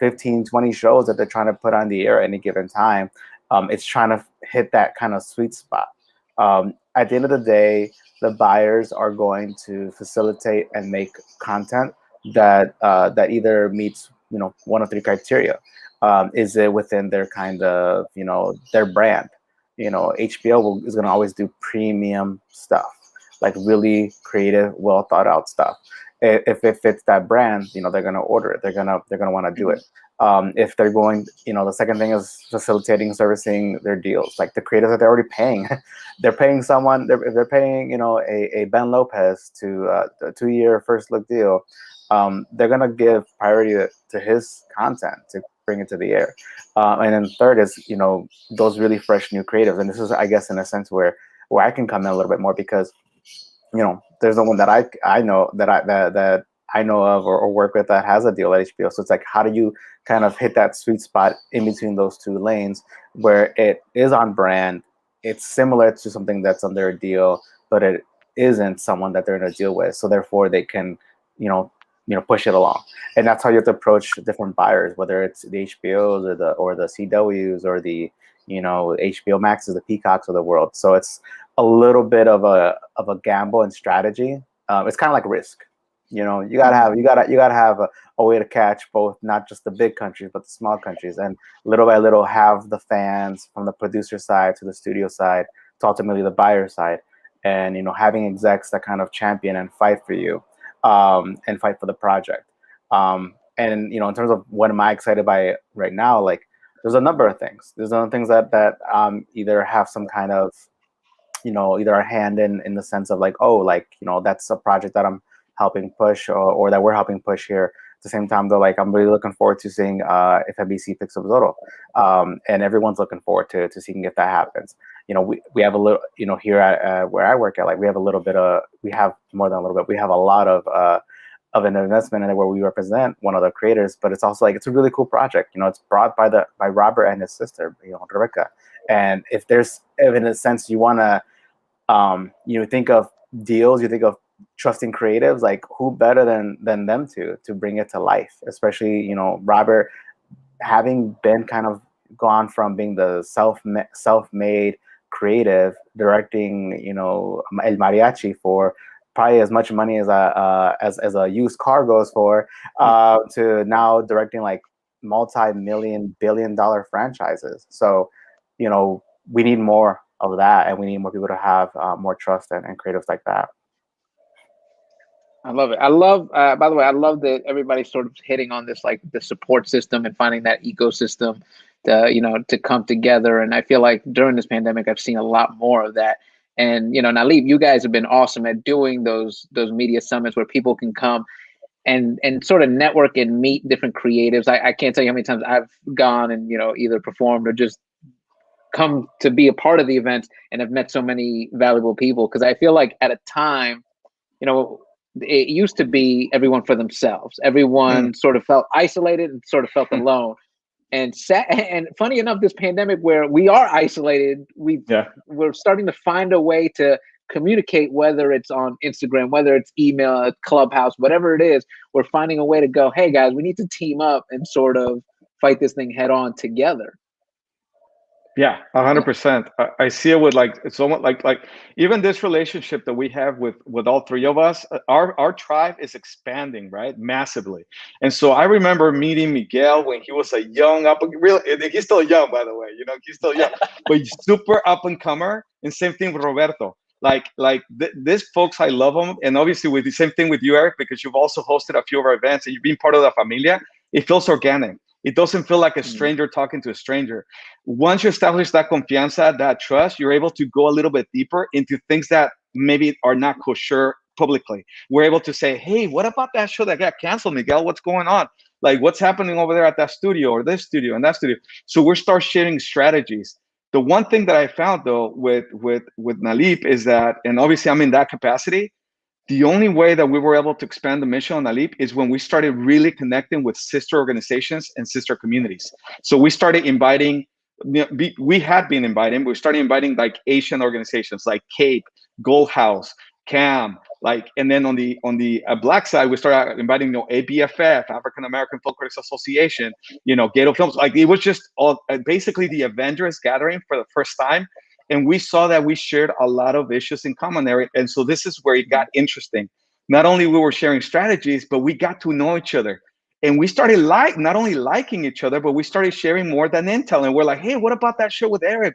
15, 20 shows that they're trying to put on the air at any given time. It's trying to hit that kind of sweet spot. At the end of the day, the buyers are going to facilitate and make content that either meets 1 of 3 criteria. Is it within their kind of their brand? HBO is going to always do premium stuff, like really creative, well thought out stuff. If it fits that brand, they're going to order it. They're going to want to do it. If they're going, the second thing is facilitating, servicing their deals, like the creators that they're already paying. They're paying someone. If they're paying, a Ben Lopez to a 2-year first look deal, they're going to give priority to his content to bring it to the air. And then third is, those really fresh new creatives. And this is, I guess, in a sense where I can come in a little bit more because, there's no one that I know that I know of or work with that has a deal at HBO. So it's like, how do you kind of hit that sweet spot in between those 2 lanes where it is on brand, it's similar to something that's under a deal, but it isn't someone that they're in a deal with. So therefore they can, push it along. And that's how you have to approach different buyers, whether it's the HBOs or the CWs or the, HBO Maxes, the Peacocks of the world. So it's a little bit of a gamble and strategy. It's kind of like Risk. You gotta have a way to catch both, not just the big countries, but the small countries, and little by little have the fans from the producer side to the studio side to ultimately the buyer side, and having execs that kind of champion and fight for you, and fight for the project. And in terms of what am I excited by right now, like there's a number of things. There's other things that either have some kind of either a hand in the sense of like, oh, like that's a project that I'm helping push or that we're helping push here. At the same time, though, like I'm really looking forward to seeing if NBC picks up Zorro, and everyone's looking forward to seeing if that happens. We have a little, here at where I work at, like we have more than a little bit. We have a lot of an investment in it where we represent one of the creators, but it's also like it's a really cool project. It's brought by Robert and his sister, Rebecca. And if in a sense you want to think of deals, you think of trusting creatives, like who better than them to bring it to life, especially Robert having been kind of gone from being the self-made creative directing El Mariachi for probably as much money as a used car goes for, to now directing like multi-million billion-dollar franchises. So we need more of that, and we need more people to have more trust and creatives like that. I love it. I love, by the way, I love that everybody's sort of hitting on this, like the support system and finding that ecosystem to come together. And I feel like during this pandemic, I've seen a lot more of that. And, NALIP, you guys have been awesome at doing those media summits where people can come and sort of network and meet different creatives. I can't tell you how many times I've gone and, either performed or just come to be a part of the events and have met so many valuable people. Because I feel like at a time, it used to be everyone for themselves. Everyone sort of felt isolated and sort of felt alone. And funny enough, this pandemic where we are isolated, we're starting to find a way to communicate, whether it's on Instagram, whether it's email, Clubhouse, whatever it is. We're finding a way to go, hey guys, we need to team up and sort of fight this thing head on together. Yeah, 100%. I see it with like, it's almost like even this relationship that we have with all three of us, our tribe is expanding, right, massively. And so I remember meeting Miguel when he was a young he's still young, by the way, you know, he's still young, but he's super up and comer. And same thing with Roberto. These folks, I love them, and obviously with the same thing with you, Eric, because you've also hosted a few of our events and you've been part of the familia. It feels organic. It doesn't feel like a stranger talking to a stranger. Once you establish that confianza, that trust, you're able to go a little bit deeper into things that maybe are not kosher publicly. We're able to say, hey, what about that show that got canceled, Miguel? What's going on? Like, what's happening over there at that studio or this studio and that studio? So we start sharing strategies. The one thing that I found, though, with NALIP is that, and obviously I'm in that capacity, the only way that we were able to expand the mission on NALIP is when we started really connecting with sister organizations and sister communities. So we started inviting, we had been inviting, we started inviting like Asian organizations like CAPE, Gold House, CAM, and then on the Black side, we started inviting, ABFF, African American Film Critics Association, Ghetto Films. Like, it was just all basically the Avengers gathering for the first time. And we saw that we shared a lot of issues in common area. And so this is where it got interesting. Not only we were sharing strategies, but we got to know each other. And we started not only liking each other, but we started sharing more than intel. And we're like, hey, what about that show with Eric?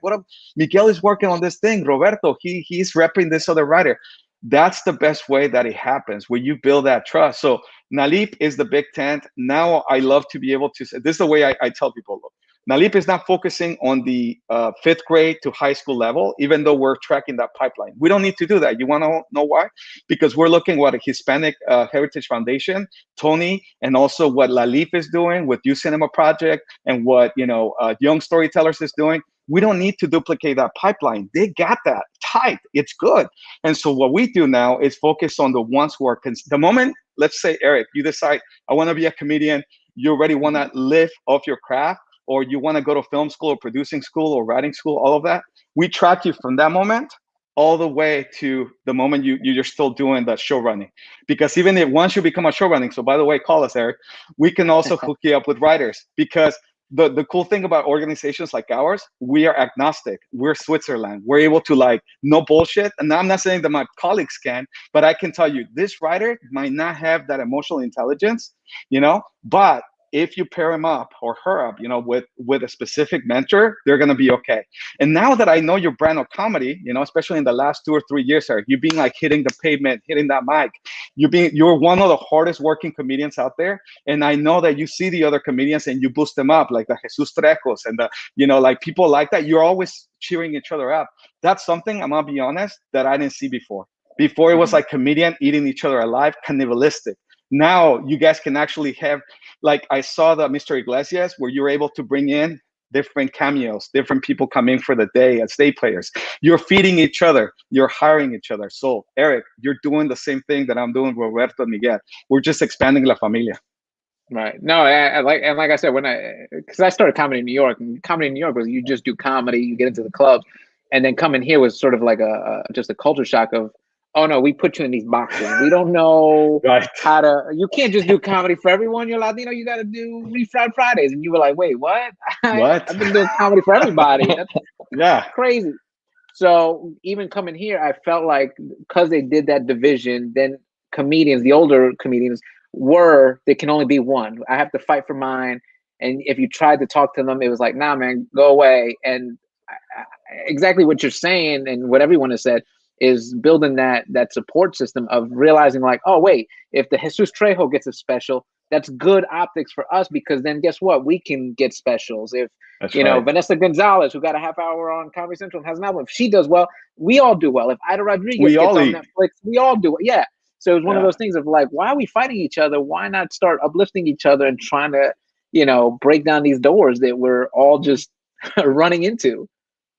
Miguel is working on this thing. Roberto, he's repping this other writer. That's the best way that it happens, where you build that trust. So NALIP is the big tent. Now I love to be able to say, this is the way I tell people, look, NALIP is not focusing on the 5th grade to high school level, even though we're tracking that pipeline. We don't need to do that. You want to know why? Because we're looking what a Hispanic Heritage Foundation, Tony, and also what LALIP is doing with Youth Cinema Project and what Young Storytellers is doing. We don't need to duplicate that pipeline. They got that tight. It's good. And so what we do now is focus on the ones who are, the moment, let's say, Eric, you decide, I want to be a comedian, you already want to live off your craft, or you want to go to film school or producing school or writing school, all of that, we track you from that moment all the way to the moment you're still doing the show running. Because even if once you become a show running, so by the way, call us, Eric, we can also hook you up with writers. Because the cool thing about organizations like ours, we are agnostic. We're Switzerland. We're able to no bullshit. And I'm not saying that my colleagues can, but I can tell you this writer might not have that emotional intelligence, but if you pair him up or her up, with a specific mentor, they're going to be okay. And now that I know your brand of comedy, especially in the last 2 or 3 years, Eric, you've been hitting the pavement, hitting that mic. You're one of the hardest working comedians out there. And I know that you see the other comedians and you boost them up, like the Jesus Trejos and the, people like that. You're always cheering each other up. That's something, I'm going to be honest, that I didn't see before. Before it was like comedian eating each other alive, cannibalistic. Now you guys can actually have, I saw the Mr. Iglesias, where you're able to bring in different cameos, different people come in for the day as day players. You're feeding each other, you're hiring each other. So Eric, you're doing the same thing that I'm doing with Roberto and Miguel. We're just expanding La Familia. Right. No, like I said, because I started comedy in New York, and comedy in New York was you just do comedy, you get into the clubs, and then coming here was sort of like just a culture shock of, oh no, we put you in these boxes. We don't know how to. You can't just do comedy for everyone. You're Latino. You got to do Refried Fridays, and you were like, wait, what? What? I've been doing comedy for everybody. That's crazy. So even coming here, I felt like because they did that division, then comedians, the older comedians, they can only be one. I have to fight for mine. And if you tried to talk to them, it was like, nah, man, go away. And exactly what you're saying and what everyone has said is building that support system of realizing like, oh wait, if the Jesus Trejo gets a special, that's good optics for us, because then guess what? We can get specials. If Vanessa Gonzalez, who got a half hour on Comedy Central and has an album, if she does well, we all do well. If Ida Rodriguez gets on Netflix, we all do it. Yeah. So it was one of those things of like, why are we fighting each other? Why not start uplifting each other and trying to, break down these doors that we're all just running into?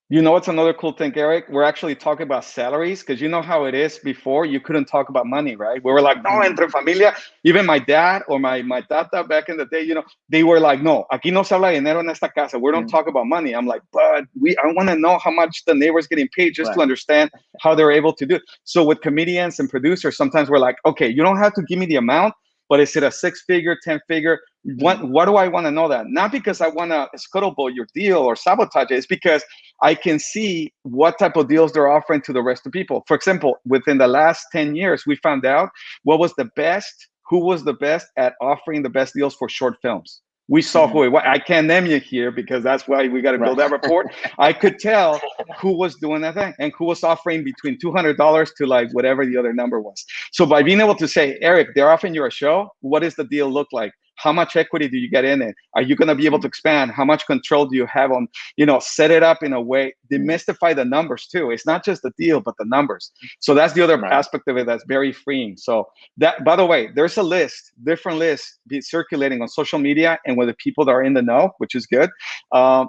You know what's another cool thing, Eric? We're actually talking about salaries because you know how it is before. You couldn't talk about money, right? We were like, no, entre familia. Even my dad or my tata back in the day, you know, they were like, no, aquí no se habla de dinero en esta casa. We don't talk about money. I'm like, but I want to know how much the neighbor's getting paid just to understand how they're able to do it. So with comedians and producers, sometimes we're like, okay, you don't have to give me the amount, but is it a 6-figure, 10-figure? What do I want to know that? Not because I want to scuttleball your deal or sabotage it. It's because I can see what type of deals they're offering to the rest of the people. For example, within the last 10 years, we found out who was the best at offering the best deals for short films. We saw who it was. I can't name you here because that's why we got to build that report. I could tell who was doing that thing and who was offering between $200 to like whatever the other number was. So by being able to say, Eric, they're offering you a show, what does the deal look like? How much equity do you get in it? Are you going to be able to expand? How much control do you have on, set it up in a way, demystify the numbers too. It's not just the deal, but the numbers. So that's the other aspect of it that's very freeing. So that, by the way, there's a list, different lists circulating on social media and with the people that are in the know, which is good, of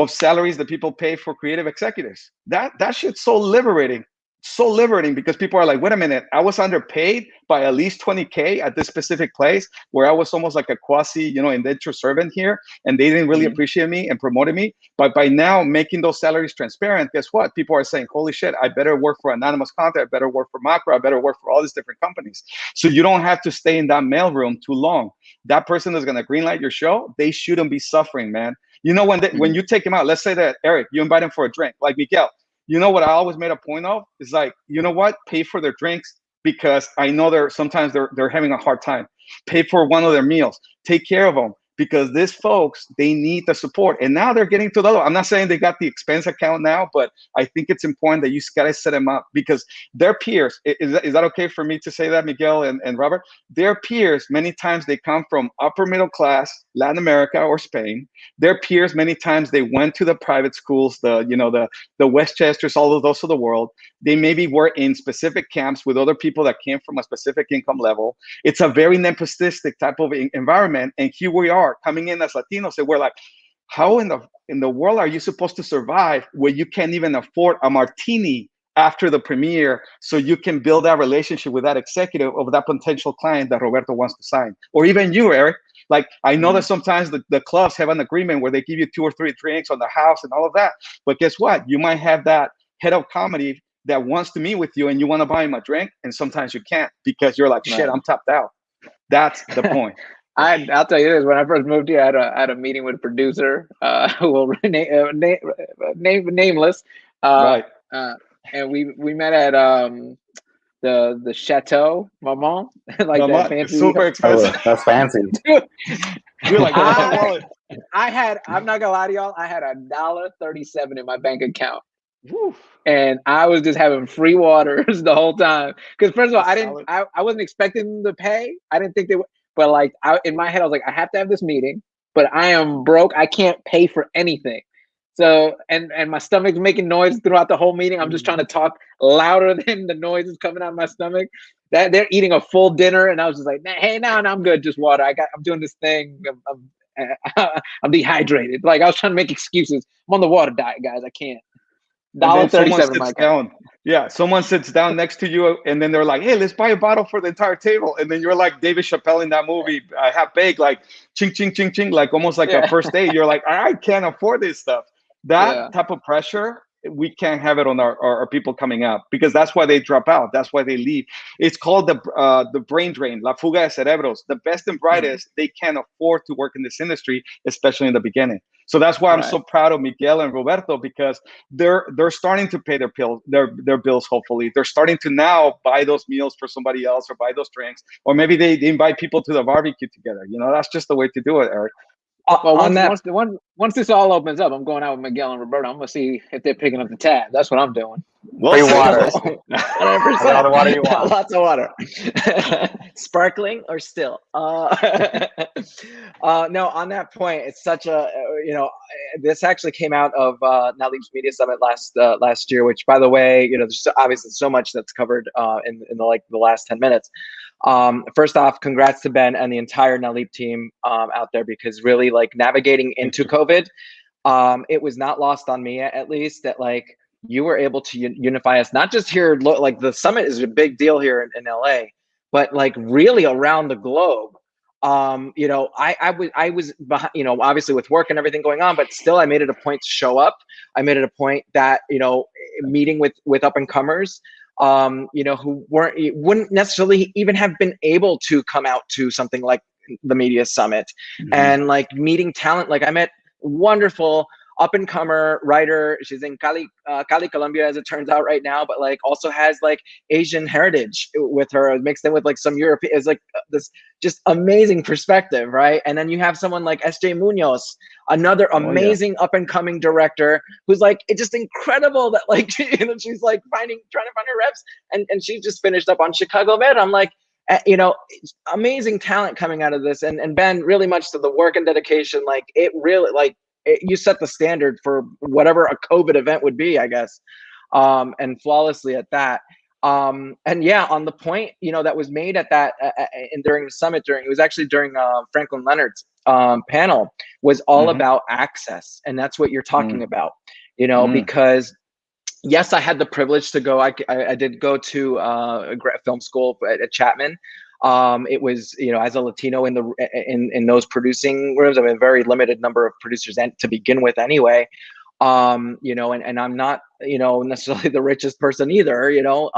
salaries that people pay for creative executives. That shit's so liberating. So liberating because people are like, wait a minute, I was underpaid by at least 20K at this specific place where I was almost like a quasi, indentured servant here, and they didn't really appreciate me and promoted me. But by now making those salaries transparent, guess what? People are saying, holy shit, I better work for Anonymous Content, I better work for Macro, I better work for all these different companies. So you don't have to stay in that mailroom too long. That person is gonna greenlight your show, they shouldn't be suffering, man. When you take them out, let's say that, Eric, you invite him for a drink, like Miguel. You know what I always made a point of is like, you know what? Pay for their drinks because I know they're having a hard time. Pay for one of their meals. Take care of them because these folks, they need the support. And now they're getting to the level. I'm not saying they got the expense account now, but I think it's important that you gotta set them up because their peers, is that okay for me to say that, Miguel and Robert? Their peers, many times they come from upper middle class, Latin America or Spain. Their peers, many times they went to the private schools, the Westchesters, all of those of the world. They maybe were in specific camps with other people that came from a specific income level. It's a very nepotistic type of environment. And here we are coming in as Latinos and we're like, how in the world are you supposed to survive where you can't even afford a martini after the premiere so you can build that relationship with that executive of that potential client that Roberto wants to sign? Or even you, Eric. Like, I know that sometimes the clubs have an agreement where they give you 2 or 3 drinks on the house and all of that. But guess what? You might have that head of comedy that wants to meet with you and you want to buy him a drink. And sometimes you can't because you're like, shit, I'm tapped out. That's the point. I'll tell you this: when I first moved here, I had a meeting with a producer, who will nameless, Right. And we met at the Chateau Maman, like Maman, that fancy, super expensive. Oh, that's fancy. Dude, You're like, I'm not gonna lie to y'all, I had $1.37 in my bank account. Woo. And I was just having free waters the whole time. Because first of all, I wasn't expecting them to pay. I didn't think they would. But like, in my head, I was like, I have to have this meeting, but I am broke. I can't pay for anything. So, and my stomach's making noise throughout the whole meeting. I'm just trying to talk louder than the noise is coming out of my stomach. That they're eating a full dinner, and I was just like, hey, no, I'm good. Just water. I'm doing this thing. I'm dehydrated. Like, I was trying to make excuses. I'm on the water diet, guys. I can't. $1.37. Yeah, someone sits down next to you, and then they're like, "Hey, let's buy a bottle for the entire table." And then you're like David Chappelle in that movie, Half Baked, like ching, ching, ching, ching, like almost like a first date. You're like, I can't afford this stuff. That type of pressure, we can't have it on our people coming out because that's why they drop out. That's why they leave. It's called the brain drain, la fuga de cerebros. The best and brightest, they can't afford to work in this industry, especially in the beginning. So that's why I'm so proud of Miguel and Roberto because they're starting to pay their bills. Hopefully, they're starting to now buy those meals for somebody else or buy those drinks, or maybe they invite people to the barbecue together. That's just the way to do it, Eric. Well, once this all opens up, I'm going out with Miguel and Roberto. I'm gonna see if they're picking up the tab. That's what I'm doing. Free water. 100%. All the water you want. Lots of water. Sparkling or still? No, on that point, it's such a, this actually came out of NALIP's Media Summit last year, which, by the way, there's obviously so much that's covered in the last 10 minutes. First off, congrats to Ben and the entire NALIP team out there because really, like, navigating into COVID it was not lost on me, at least, that like you were able to unify us, not just here. Like the summit is a big deal here in LA, but like really around the globe. You know, I was behind, you know, obviously with work and everything going on, but still I made it a point to show up. I made it a point that, you know, meeting with up and comers, you know, who wouldn't necessarily even have been able to come out to something like the media summit, and like meeting talent. Like I met wonderful up and comer writer. She's in Cali, Colombia, as it turns out right now, but like also has like Asian heritage with her, mixed in with like some European. Is like this just amazing perspective, right? And then you have someone like S.J. Munoz, another amazing up and coming director, who's like, it's just incredible that like you know, she's like trying to find her reps, and she just finished up on Chicago Med. I'm like, you know, amazing talent coming out of this, and Ben, really much to the work and dedication. Like it really, like you set the standard for whatever a COVID event would be, I guess, and flawlessly at that. And yeah, on the point, you know, that was made at that and during the summit, it was actually during Franklin Leonard's panel, was all about access, and that's what you're talking about, you know, because yes, I had the privilege to go. I did go to a film school at Chapman. It was, you know, as a Latino in those producing rooms, I mean, a very limited number of producers and to begin with anyway. You know, and I'm not, you know, necessarily the richest person either, you know,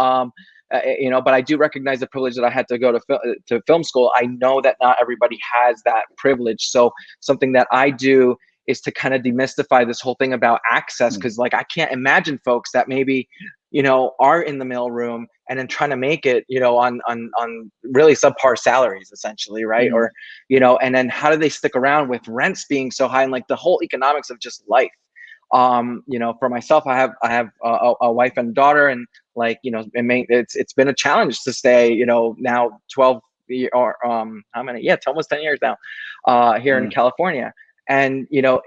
but I do recognize the privilege that I had to go to film school. I know that not everybody has that privilege. So something that I do is to kind of demystify this whole thing about access, because like I can't imagine folks that maybe, you know, are in the mailroom and then trying to make it, you know, on really subpar salaries, essentially, right? Or, you know, and then how do they stick around with rents being so high, and like the whole economics of just life. You know, for myself, I have a wife and daughter, and like, you know, it's been a challenge to stay, you know, now 12 or how many? Yeah, it's almost 10 years now here in California. And, you know,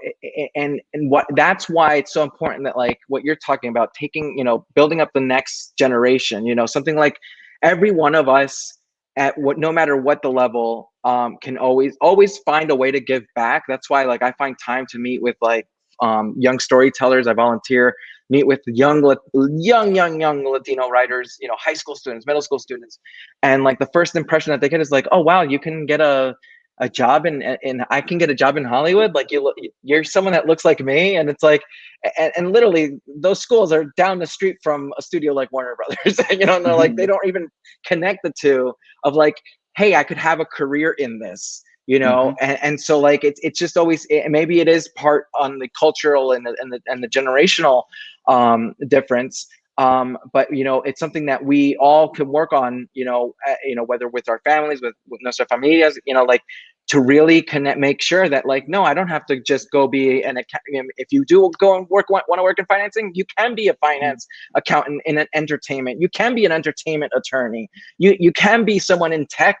and what, that's why it's so important that like what you're talking about, taking, you know, building up the next generation, you know, something like every one of us at what, no matter what the level, can always find a way to give back. That's why like I find time to meet with like young storytellers. I volunteer, meet with young Latino writers, you know, high school students, middle school students, and like the first impression that they get is like, oh wow, you can get a job and I can get a job in Hollywood. Like you're someone that looks like me. And it's like, and literally those schools are down the street from a studio like Warner Brothers, you know, and they're like, they don't even connect the two of like, hey, I could have a career in this, you know? And so like, it's just always, maybe it is part on the cultural and the generational difference. But you know, it's something that we all can work on, you know, whether with our families, with nuestras familias, you know, like to really connect, make sure that like, no, I don't have to just go be an accountant. If you do go and want to work in financing, you can be a finance accountant in an entertainment. You can be an entertainment attorney. You can be someone in tech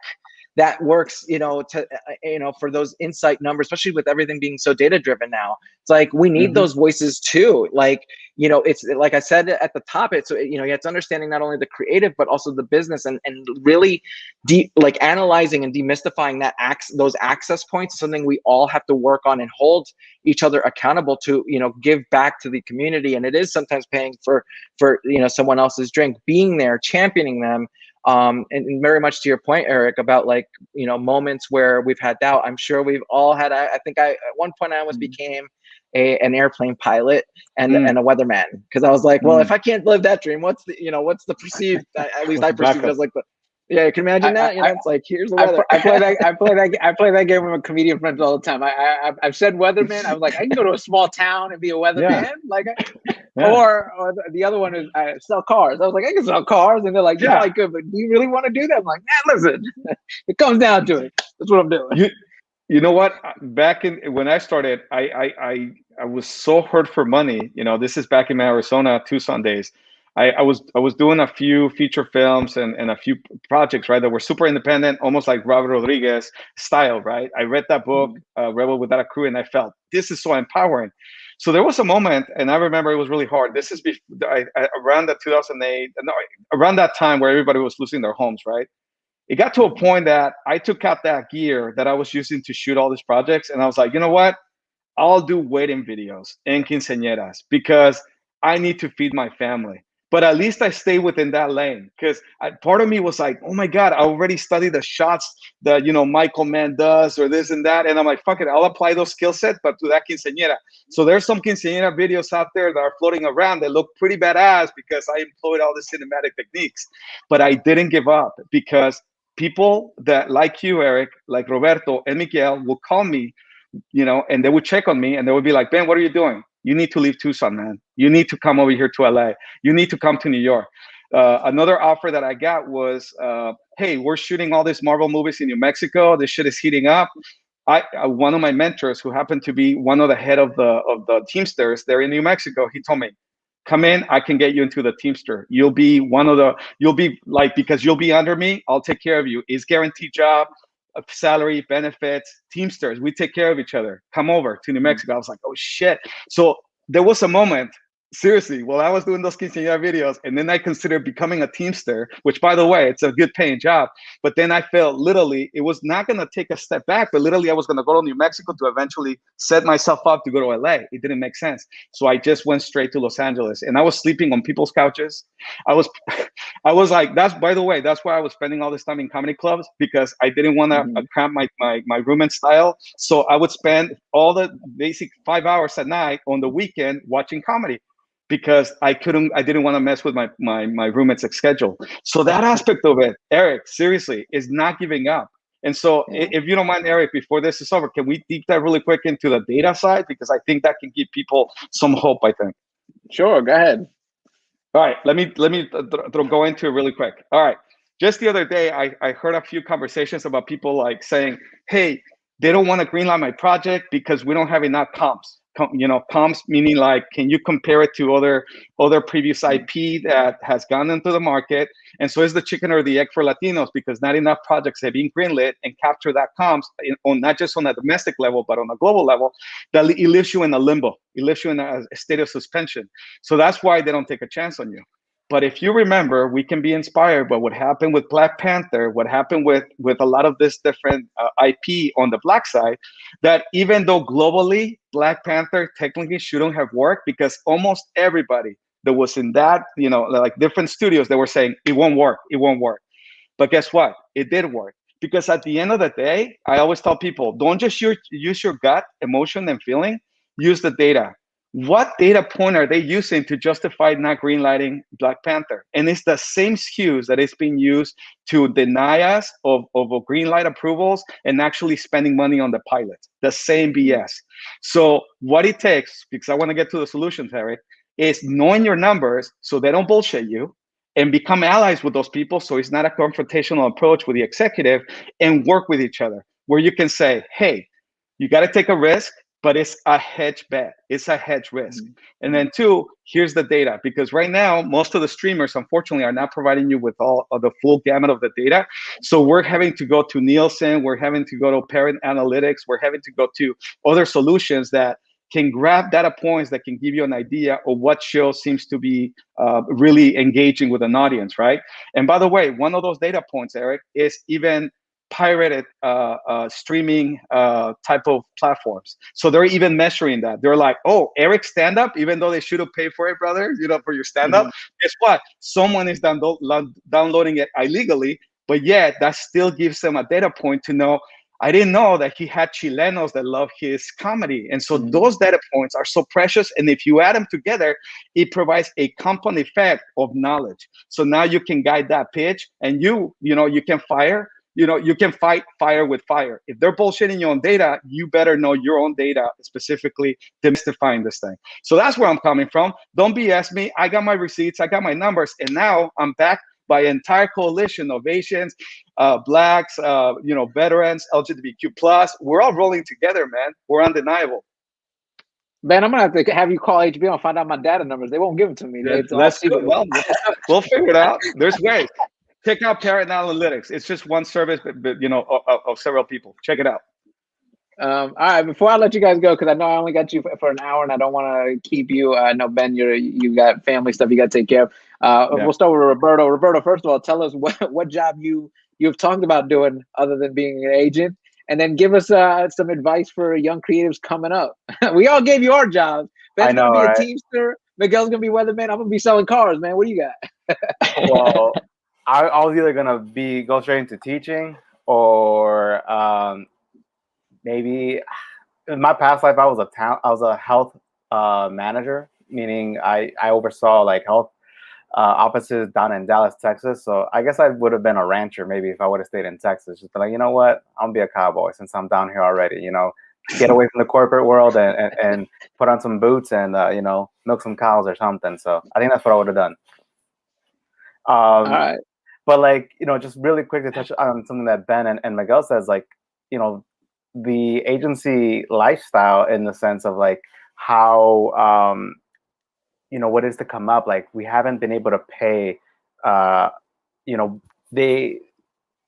that works, you know, to, you know, for those insight numbers, especially with everything being so data driven now. It's like, we need those voices too. Like, you know, it's like I said at the top, it's, you know, it's understanding not only the creative, but also the business, and really like analyzing and demystifying that those access points is something we all have to work on and hold each other accountable to, you know, give back to the community. And it is sometimes paying for, you know, someone else's drink, being there, championing them. And very much to your point, Eric, about like, you know, moments where we've had doubt. I'm sure we've all had, I think at one point I almost became an airplane pilot and a weatherman, because I was like, well, if I can't live that dream, what's the perceived, at least I perceived it as like yeah, you can imagine that. You know, it's like, here's the weather. I play that game with my comedian friends all the time. I've said weatherman. I was like, I can go to a small town and be a weatherman. Like, or the other one is I sell cars. I was like, I can sell cars, and they're like, yeah, I could, but do you really want to do that? I'm like, nah, listen, it comes down to it. That's what I'm doing. You know what? Back when I started, I was so hurt for money. You know, this is back in Arizona, Tucson days. I was doing a few feature films and a few projects, right, that were super independent, almost like Robert Rodriguez style, right? I read that book, Rebel Without a Crew, and I felt this is so empowering. So there was a moment, and I remember it was really hard. This is around the 2008, around that time where everybody was losing their homes, right? It got to a point that I took out that gear that I was using to shoot all these projects, and I was like, you know what? I'll do wedding videos and quinceañeras because I need to feed my family. But at least I stay within that lane because part of me was like, oh my God, I already studied the shots that, you know, Michael Mann does or this and that. And I'm like, fuck it, I'll apply those skill sets, but to that quinceañera. So there's some quinceañera videos out there that are floating around that look pretty badass because I employed all the cinematic techniques. But I didn't give up because people that like you, Eric, like Roberto and Miguel will call me, you know, and they would check on me and they would be like, Ben, what are you doing? You need to leave Tucson, man. You need to come over here to LA. You need to come to New York. Another offer that I got was, hey, we're shooting all these Marvel movies in New Mexico. This shit is heating up. One of my mentors, who happened to be one of the head of the Teamsters there in New Mexico, he told me, come in, I can get you into the Teamster. You'll be because you'll be under me, I'll take care of you. It's guaranteed job, salary, benefits, Teamsters. We take care of each other. Come over to New Mexico. I was like, oh shit. So there was a moment, seriously, while I was doing those quinceañera videos, and then I considered becoming a Teamster, which, by the way, it's a good paying job. But then I felt literally it was not going to take a step back, but literally I was going to go to New Mexico to eventually set myself up to go to LA. It didn't make sense. So I just went straight to Los Angeles, and I was sleeping on people's couches. I was like, by the way, that's why I was spending all this time in comedy clubs, because I didn't want to cramp my roommate style. So I would spend all the basic 5 hours at night on the weekend watching comedy, because I didn't want to mess with my roommate's schedule. So that aspect of it, Eric, seriously, is not giving up. And so if you don't mind, Eric, before this is over, can we deep dive really quick into the data side? Because I think that can give people some hope, I think. Sure, go ahead. All right, let me go into it really quick. All right, just the other day, I heard a few conversations about people like saying, hey, they don't want to greenlight my project because we don't have enough comps. Comps meaning like, can you compare it to other previous IP that has gone into the market? And so it's the chicken or the egg for Latinos, because not enough projects have been greenlit and capture that comps on not just on a domestic level, but on a global level. That it leaves you in a limbo. It leaves you in a state of suspension. So that's why they don't take a chance on you. But if you remember, we can be inspired by what happened with Black Panther, what happened with a lot of this different IP on the Black side, that even though globally, Black Panther technically shouldn't have worked, because almost everybody that was in that, like different studios, they were saying, it won't work, it won't work. But guess what? It did work. Because at the end of the day, I always tell people, don't just use your gut, emotion, and feeling, use the data. What data point are they using to justify not greenlighting Black Panther? And it's the same excuse that is being used to deny us of greenlight approvals and actually spending money on the pilot. The same BS. So what it takes, because I want to get to the solutions, Eric, is knowing your numbers so they don't bullshit you, and become allies with those people so it's not a confrontational approach with the executive, and work with each other, where you can say, hey, you got to take a risk, but it's a hedge bet. It's a hedge risk. And then two, here's the data. Because right now, most of the streamers, unfortunately, are not providing you with all of the full gamut of the data. So we're having to go to Nielsen. We're having to go to Parent Analytics. We're having to go to other solutions that can grab data points that can give you an idea of what show seems to be really engaging with an audience, right? And by the way, one of those data points, Eric, is even pirated streaming type of platforms. So they're even measuring that. They're like, oh, Eric stand-up, even though they should have paid for it, brother, for your stand-up. Guess what? Someone is downloading it illegally, but yet that still gives them a data point to know, I didn't know that he had Chilenos that love his comedy. And so those data points are so precious. And if you add them together, it provides a compound effect of knowledge. So now you can guide that pitch, and you can fire. You can fight fire with fire. If they're bullshitting you on data, you better know your own data, specifically demystifying this thing. So that's where I'm coming from. Don't BS me. I got my receipts. I got my numbers. And now I'm backed by an entire coalition of Asians, Blacks, veterans, LGBTQ+. We're all rolling together, man. We're undeniable. Ben, I'm going to have you call HBO and find out my data numbers. They won't give them to me. Let's do it. Well, we'll figure it out. There's ways. Check out Parent Analytics. It's just one service, but of several people. Check it out. All right, before I let you guys go, because I know I only got you for an hour and I don't want to keep you. I know, Ben, you got family stuff you got to take care of. We'll start with Roberto. Roberto, first of all, tell us what job you've talked about doing other than being an agent, and then give us some advice for young creatives coming up. We all gave you our jobs. Ben's I know, gonna be a right? teamster. Miguel's gonna be weatherman. I'm gonna be selling cars, man. What do you got? Well, I was either gonna go straight into teaching, or maybe in my past life I was a health manager, meaning I oversaw like health offices down in Dallas, Texas. So I guess I would have been a rancher maybe if I would have stayed in Texas. Just be like, you know what, I'm gonna be a cowboy since I'm down here already. You know, get away from the corporate world and put on some boots and you know, milk some cows or something. So I think that's what I would have done. All Um, right. but like, you know, just really quick to touch on something that Ben and Miguel says, like, you know, the agency lifestyle in the sense of like how you know, what is to come up. Like we haven't been able to pay you know, they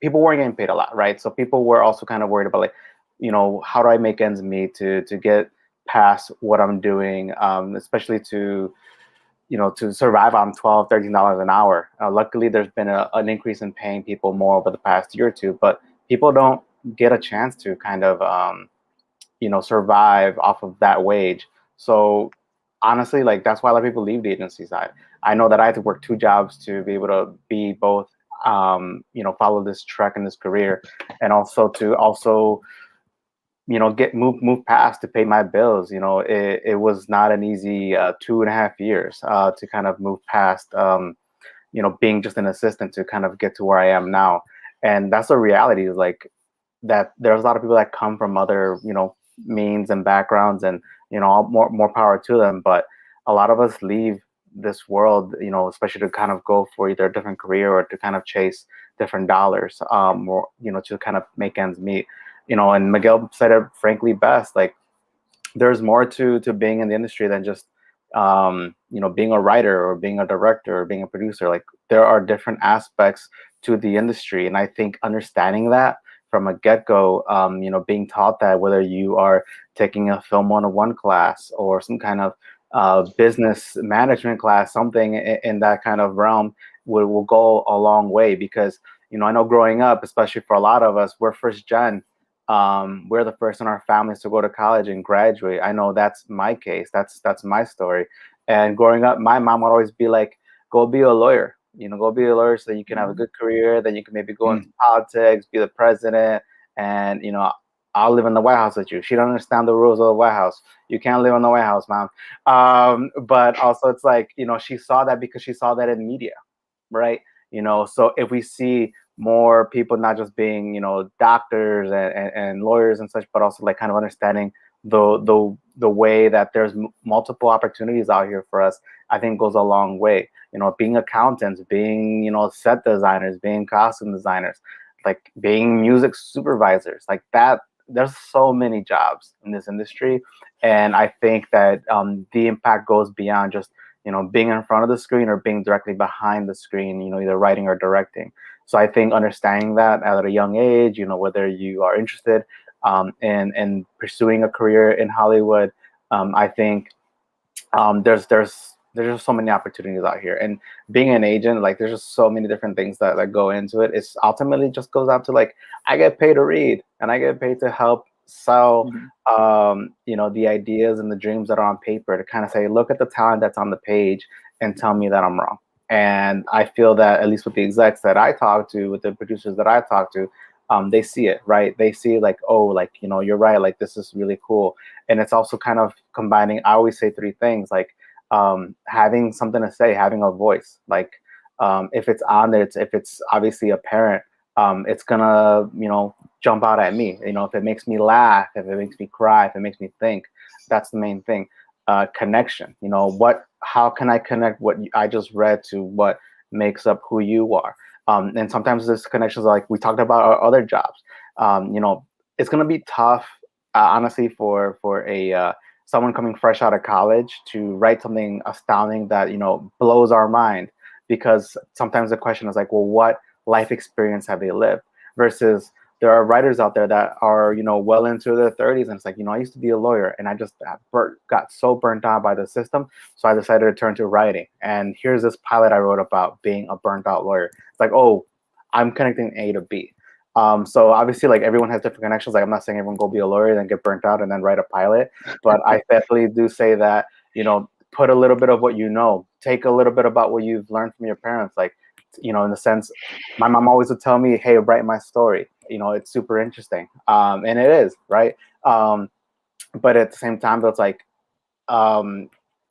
people weren't getting paid a lot, right? So people were also kind of worried about like, you know, how do I make ends meet to get past what I'm doing, especially to, you know, to survive on $12, $13 an hour. Luckily, there's been an increase in paying people more over the past year or two, but people don't get a chance to kind of, you know, survive off of that wage. So honestly, like that's why a lot of people leave the agency side. I know that I had to work two jobs to be able to be both, you know, follow this trek in this career, and also to you know, move past to pay my bills. You know, it was not an easy 2.5 years to kind of move past, you know, being just an assistant to kind of get to where I am now. And that's the reality, is like that there's a lot of people that come from other, you know, means and backgrounds, and you know, more power to them. But a lot of us leave this world, you know, especially to kind of go for either a different career or to kind of chase different dollars, or you know, to kind of make ends meet. You know, and Miguel said it frankly best. Like, there's more to being in the industry than just you know, being a writer or being a director or being a producer. Like, there are different aspects to the industry, and I think understanding that from a get-go, you know, being taught that, whether you are taking a film 101 class or some kind of business management class, something in that kind of realm, will go a long way. Because, you know, I know growing up, especially for a lot of us, we're first gen. We're the first in our families to go to college and graduate. I know that's my case. That's my story. And growing up, my mom would always be like, "Go be a lawyer. You know, go be a lawyer so you can have a good career. Then you can maybe go into politics, be the president, and you know, I'll live in the White House with you." She don't understand the rules of the White House. You can't live in the White House, mom. But also, it's like, you know, she saw that because she saw that in media, right? You know, so if we see more people not just being, you know, doctors and lawyers and such, but also like kind of understanding the way that there's multiple opportunities out here for us, I think goes a long way. You know, being accountants, being, you know, set designers, being costume designers, like being music supervisors, like that. There's so many jobs in this industry, and I think that the impact goes beyond just, you know, being in front of the screen or being directly behind the screen, you know, either writing or directing. So I think understanding that at a young age, you know, whether you are interested in pursuing a career in Hollywood, I think there's just so many opportunities out here. And being an agent, like there's just so many different things that go into it. It's ultimately just goes out to like, I get paid to read and I get paid to help sell you know, the ideas and the dreams that are on paper, to kind of say, look at the talent that's on the page and tell me that I'm wrong. And I feel that, at least with the execs that I talk to, with the producers that I talk to, they see it, right? They see like, oh, like, you know, you're right, like this is really cool. And it's also kind of combining, I always say three things, like having something to say, having a voice. Like if it's on there, if it's obviously apparent, it's gonna, you know, jump out at me. You know, if it makes me laugh, if it makes me cry, if it makes me think, that's the main thing. Connection. You know, how can I connect what I just read to what makes up who you are? And sometimes this connections, like we talked about our other jobs. You know, it's gonna be tough, honestly, for a someone coming fresh out of college to write something astounding that, you know, blows our mind. Because sometimes the question is like, well, what life experience have they lived? Versus there are writers out there that are, you know, well into their 30s, and it's like, you know, I used to be a lawyer and I just got so burnt out by the system, so I decided to turn to writing. And here's this pilot I wrote about being a burnt out lawyer. It's like, oh, I'm connecting A to B. So obviously, like, everyone has different connections. Like, I'm not saying everyone go be a lawyer and then get burnt out and then write a pilot, but I definitely do say that, you know, put a little bit of what you know, take a little bit about what you've learned from your parents. Like, you know, in the sense, my mom always would tell me, hey, write my story. You know, it's super interesting. And it is, right? But at the same time, though, it's like,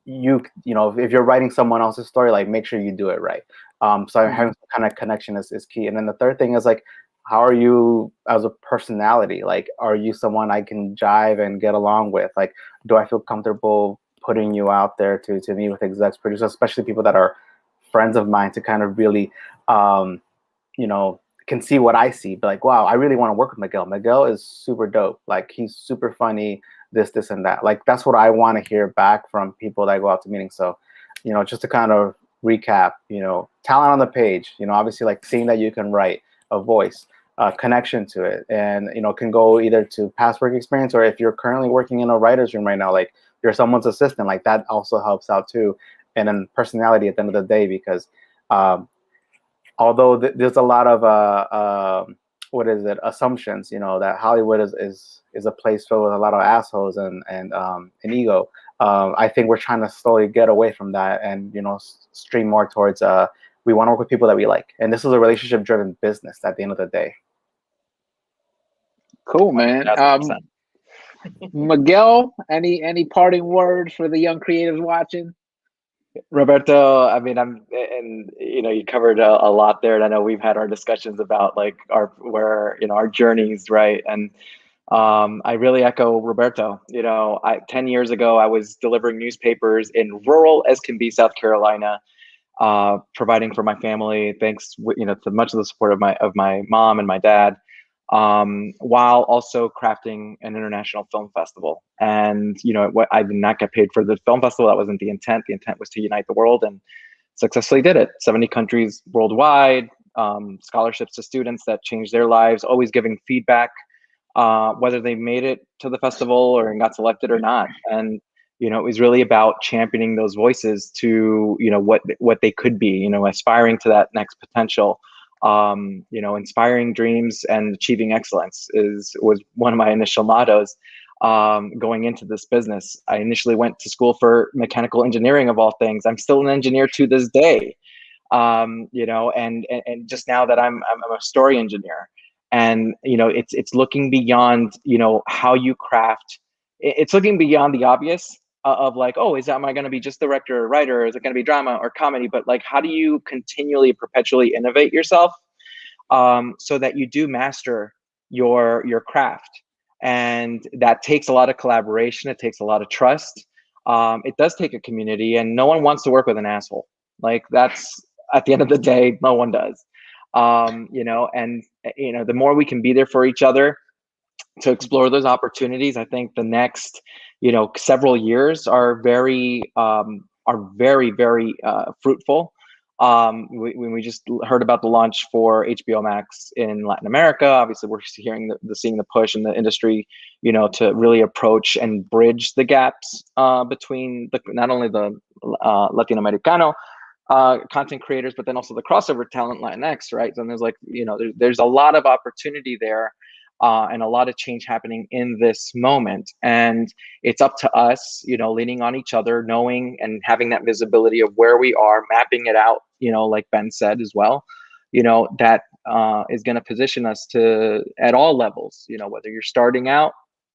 you know, if you're writing someone else's story, like, make sure you do it right. So having some kind of connection is key. And then the third thing is, like, how are you as a personality? Like, are you someone I can jive and get along with? Like, do I feel comfortable putting you out there to meet with execs, producers, especially people that are friends of mine, to kind of really, you know, can see what I see. Be like, wow, I really want to work with Miguel. Miguel is super dope. Like, he's super funny, this, and that. Like, that's what I want to hear back from people that go out to meetings. So, you know, just to kind of recap, you know, talent on the page, you know, obviously, like, seeing that you can write, a voice, connection to it, and, you know, can go either to past work experience, or if you're currently working in a writer's room right now, like, you're someone's assistant, like, that also helps out too. And then personality at the end of the day, because although there's a lot of what is it, assumptions, you know, that Hollywood is a place filled with a lot of assholes and ego. I think we're trying to slowly get away from that, and, you know, stream more towards we want to work with people that we like, and this is a relationship driven business at the end of the day. Cool, man. 1000%. Miguel, any parting words for the young creatives watching? Roberto, I mean, you know, you covered a lot there, and I know we've had our discussions about, like, our journeys, right? And I really echo Roberto. You know, 10 years ago, I was delivering newspapers in rural as can be South Carolina, providing for my family, thanks, you know, to much of the support of my mom and my dad, while also crafting an international film festival. And, you know, I did not get paid for the film festival. That wasn't the intent. The intent was to unite the world, and successfully did it. 70 countries worldwide, scholarships to students that changed their lives, always giving feedback, whether they made it to the festival or got selected or not. And, you know, it was really about championing those voices to, you know, what they could be, you know, aspiring to that next potential. You know, inspiring dreams and achieving excellence was one of my initial mottos going into this business. I initially went to school for mechanical engineering, of all things. I'm still an engineer to this day. You know, and just now that I'm a story engineer, and, you know, it's looking beyond, you know, how you craft. It's looking beyond the obvious of, like, oh, am I going to be just director or writer? Or is it going to be drama or comedy? But, like, how do you continually, perpetually innovate yourself, so that you do master your craft? And that takes a lot of collaboration. It takes a lot of trust. It does take a community, and no one wants to work with an asshole. Like, that's, at the end of the day, no one does. You know, and, you know, the more we can be there for each other to explore those opportunities, I think the next, you know, several years are very, very fruitful. We just heard about the launch for HBO Max in Latin America. Obviously, we're seeing the push in the industry, you know, to really approach and bridge the gaps between not only the Latino Americano content creators, but then also the crossover talent Latinx, right? And there's, like, you know, there's a lot of opportunity there, and a lot of change happening in this moment. And it's up to us, you know, leaning on each other, knowing and having that visibility of where we are, mapping it out, you know, like Ben said as well, you know, that is going to position us to, at all levels, you know, whether you're starting out,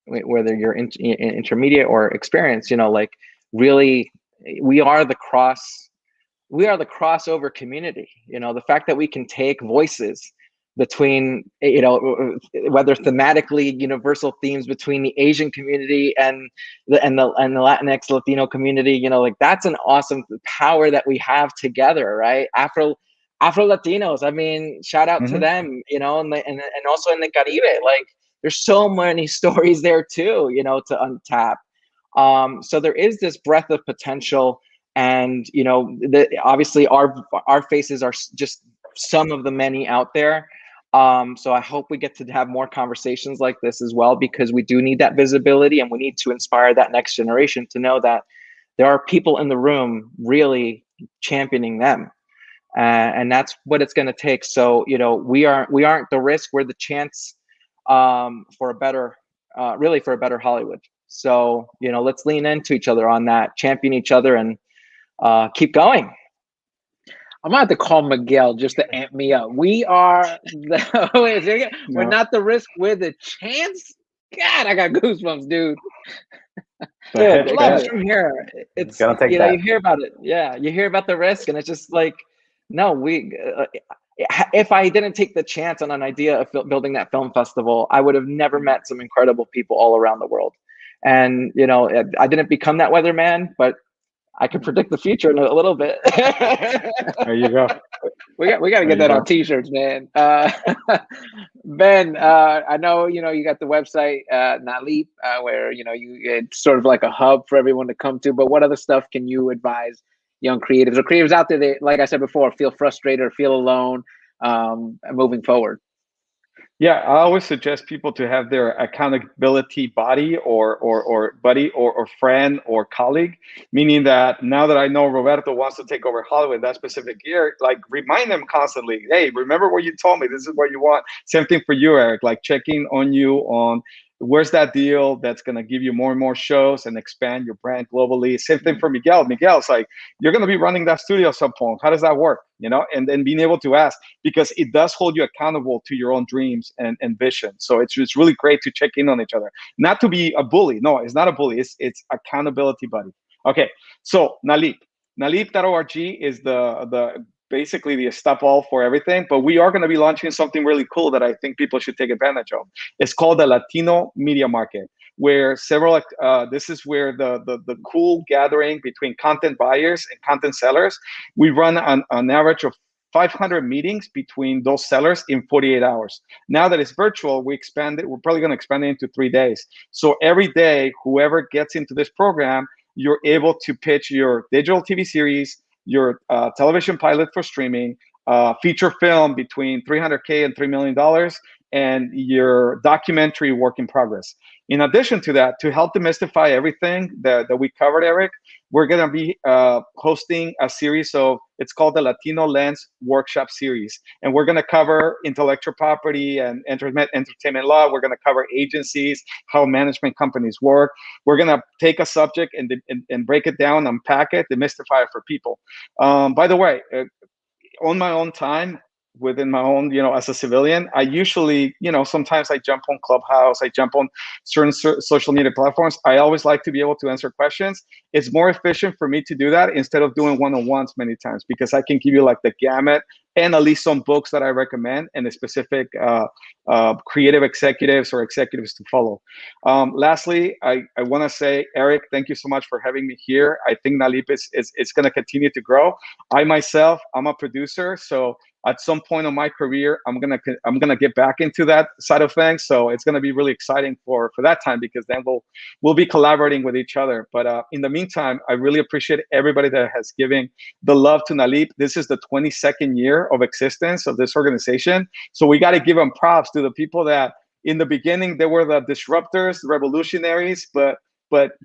whether you're intermediate or experienced, you know, like, really, we are the crossover community. You know, the fact that we can take voices between, you know, whether thematically universal themes between the Asian community and the Latinx Latino community, you know, like, that's an awesome power that we have together, right? Afro Latinos, I mean, shout out to them, you know, and also in the Caribe, like, there's so many stories there too, you know, to untap. So there is this breadth of potential. And, you know, obviously our faces are just some of the many out there. So I hope we get to have more conversations like this as well, because we do need that visibility, and we need to inspire that next generation to know that there are people in the room really championing them. and that's what it's going to take. So, you know, we aren't the risk, we're the chance, for a better, really for a better Hollywood. So, you know, let's lean into each other on that, champion each other, and keep going. I'm gonna have to call Miguel just to amp me up. We are we're not the risk, we're the chance. God, I got goosebumps, dude. Dude, it Love comes it. from here. It's, Gonna take you know, that. you hear about it. Yeah, you hear about the risk, and it's just like, no, if I didn't take the chance on an idea of building that film festival, I would have never met some incredible people all around the world. And, you know, I didn't become that weatherman, but I can predict the future in a little bit. There you go. We got to get that on t-shirts, man. Ben, I know, you know, you got the website NALIP, where, you know, it's sort of like a hub for everyone to come to, but what other stuff can you advise young creatives or creatives out there that, like I said before, feel frustrated or feel alone, moving forward? Yeah, I always suggest people to have their accountability buddy or buddy or friend or colleague, meaning that now that I know Roberto wants to take over Hollywood that specific year, like remind them constantly, hey, remember what you told me, this is what you want. Same thing for you, Eric, like checking on you on where's that deal that's going to give you more and more shows and expand your brand globally. Same thing for Miguel. Miguel's like, you're going to be running that studio at some point. How does that work? You know, and then being able to ask, because it does hold you accountable to your own dreams and vision. So it's really great to check in on each other. Not to be a bully. No, it's not a bully. It's accountability buddy. Okay, so NALIP. NALIP.org is the basically the step all for everything, but we are going to be launching something really cool that I think people should take advantage of. It's called the Latino Media Market, where several, this is where the cool gathering between content buyers and content sellers. We run an average of 500 meetings between those sellers in 48 hours. Now that it's virtual, we're probably going to expand it into 3 days. So every day, whoever gets into this program, you're able to pitch your digital TV series, your television pilot for streaming, feature film between $300K and $3 million, and your documentary work in progress. In addition to that, to help demystify everything that we covered, Eric, we're going to be hosting a series of, it's called the Latino Lens Workshop Series. And we're going to cover intellectual property and entertainment law. We're going to cover agencies, how management companies work. We're going to take a subject and break it down, unpack it, demystify it for people. By the way, on my own time, within my own, you know, as a civilian, I usually, you know, sometimes I jump on Clubhouse, I jump on certain social media platforms. I always like to be able to answer questions. It's more efficient for me to do that instead of doing one-on-ones many times, because I can give you like the gamut and at least some books that I recommend and the specific creative executives or executives to follow. Lastly, I want to say, Eric, thank you so much for having me here. I think NALIP is going to continue to grow. I myself, I'm a producer, so at some point in my career, I'm gonna get back into that side of things. So it's gonna be really exciting for that time, because then we'll be collaborating with each other. But in the meantime, I really appreciate everybody that has given the love to NALIP. This is the 22nd year of existence of this organization. So we got to give them props to the people that in the beginning, they were the disruptors, the revolutionaries, but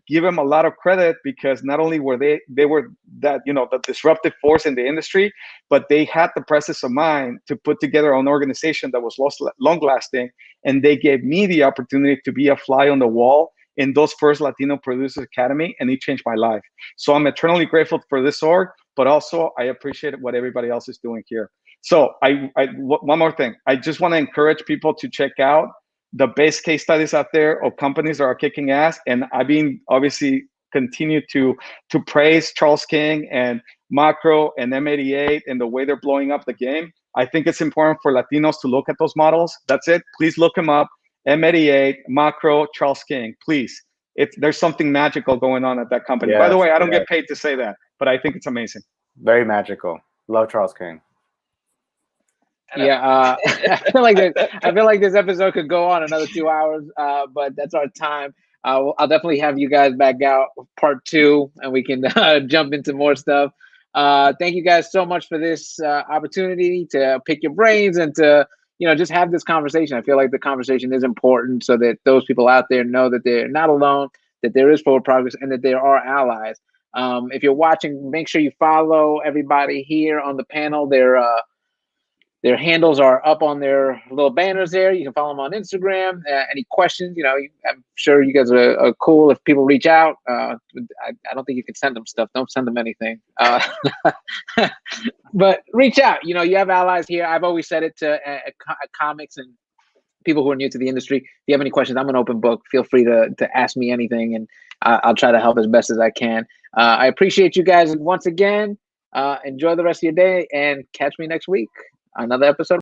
give them a lot of credit, because not only were they were that, you know, the disruptive force in the industry, but they had the presence of mind to put together an organization that was long lasting. And they gave me the opportunity to be a fly on the wall in those first Latino Producers Academy, and it changed my life. So I'm eternally grateful for this org, but also I appreciate what everybody else is doing here. So one more thing, I just want to encourage people to check out the best case studies out there of companies that are kicking ass. And I've been obviously continue to praise Charles King and Macro and M88 and the way they're blowing up the game. I think it's important for Latinos to look at those models. That's it. Please look them up. M88, Macro, Charles King, please. There's something magical going on at that company. Yes, by the way, I don't get paid to say that, but I think it's amazing. Very magical. Love Charles King. Yeah, I feel like this episode could go on another 2 hours, but that's our time. I'll definitely have you guys back out part 2, and we can jump into more stuff. Thank you guys so much for this opportunity to pick your brains and to, you know, just have this conversation. I feel like the conversation is important so that those people out there know that they're not alone, that there is forward progress, and that there are allies. If you're watching, make sure you follow everybody here on the panel. Their handles are up on their little banners there. You can follow them on Instagram. Any questions, I'm sure you guys are cool if people reach out. I don't think you can send them stuff. Don't send them anything. But reach out. You have allies here. I've always said it to comics and people who are new to the industry. If you have any questions, I'm an open book. Feel free to ask me anything, and I'll try to help as best as I can. I appreciate you guys once again. Enjoy the rest of your day, and catch me next week. Another episode.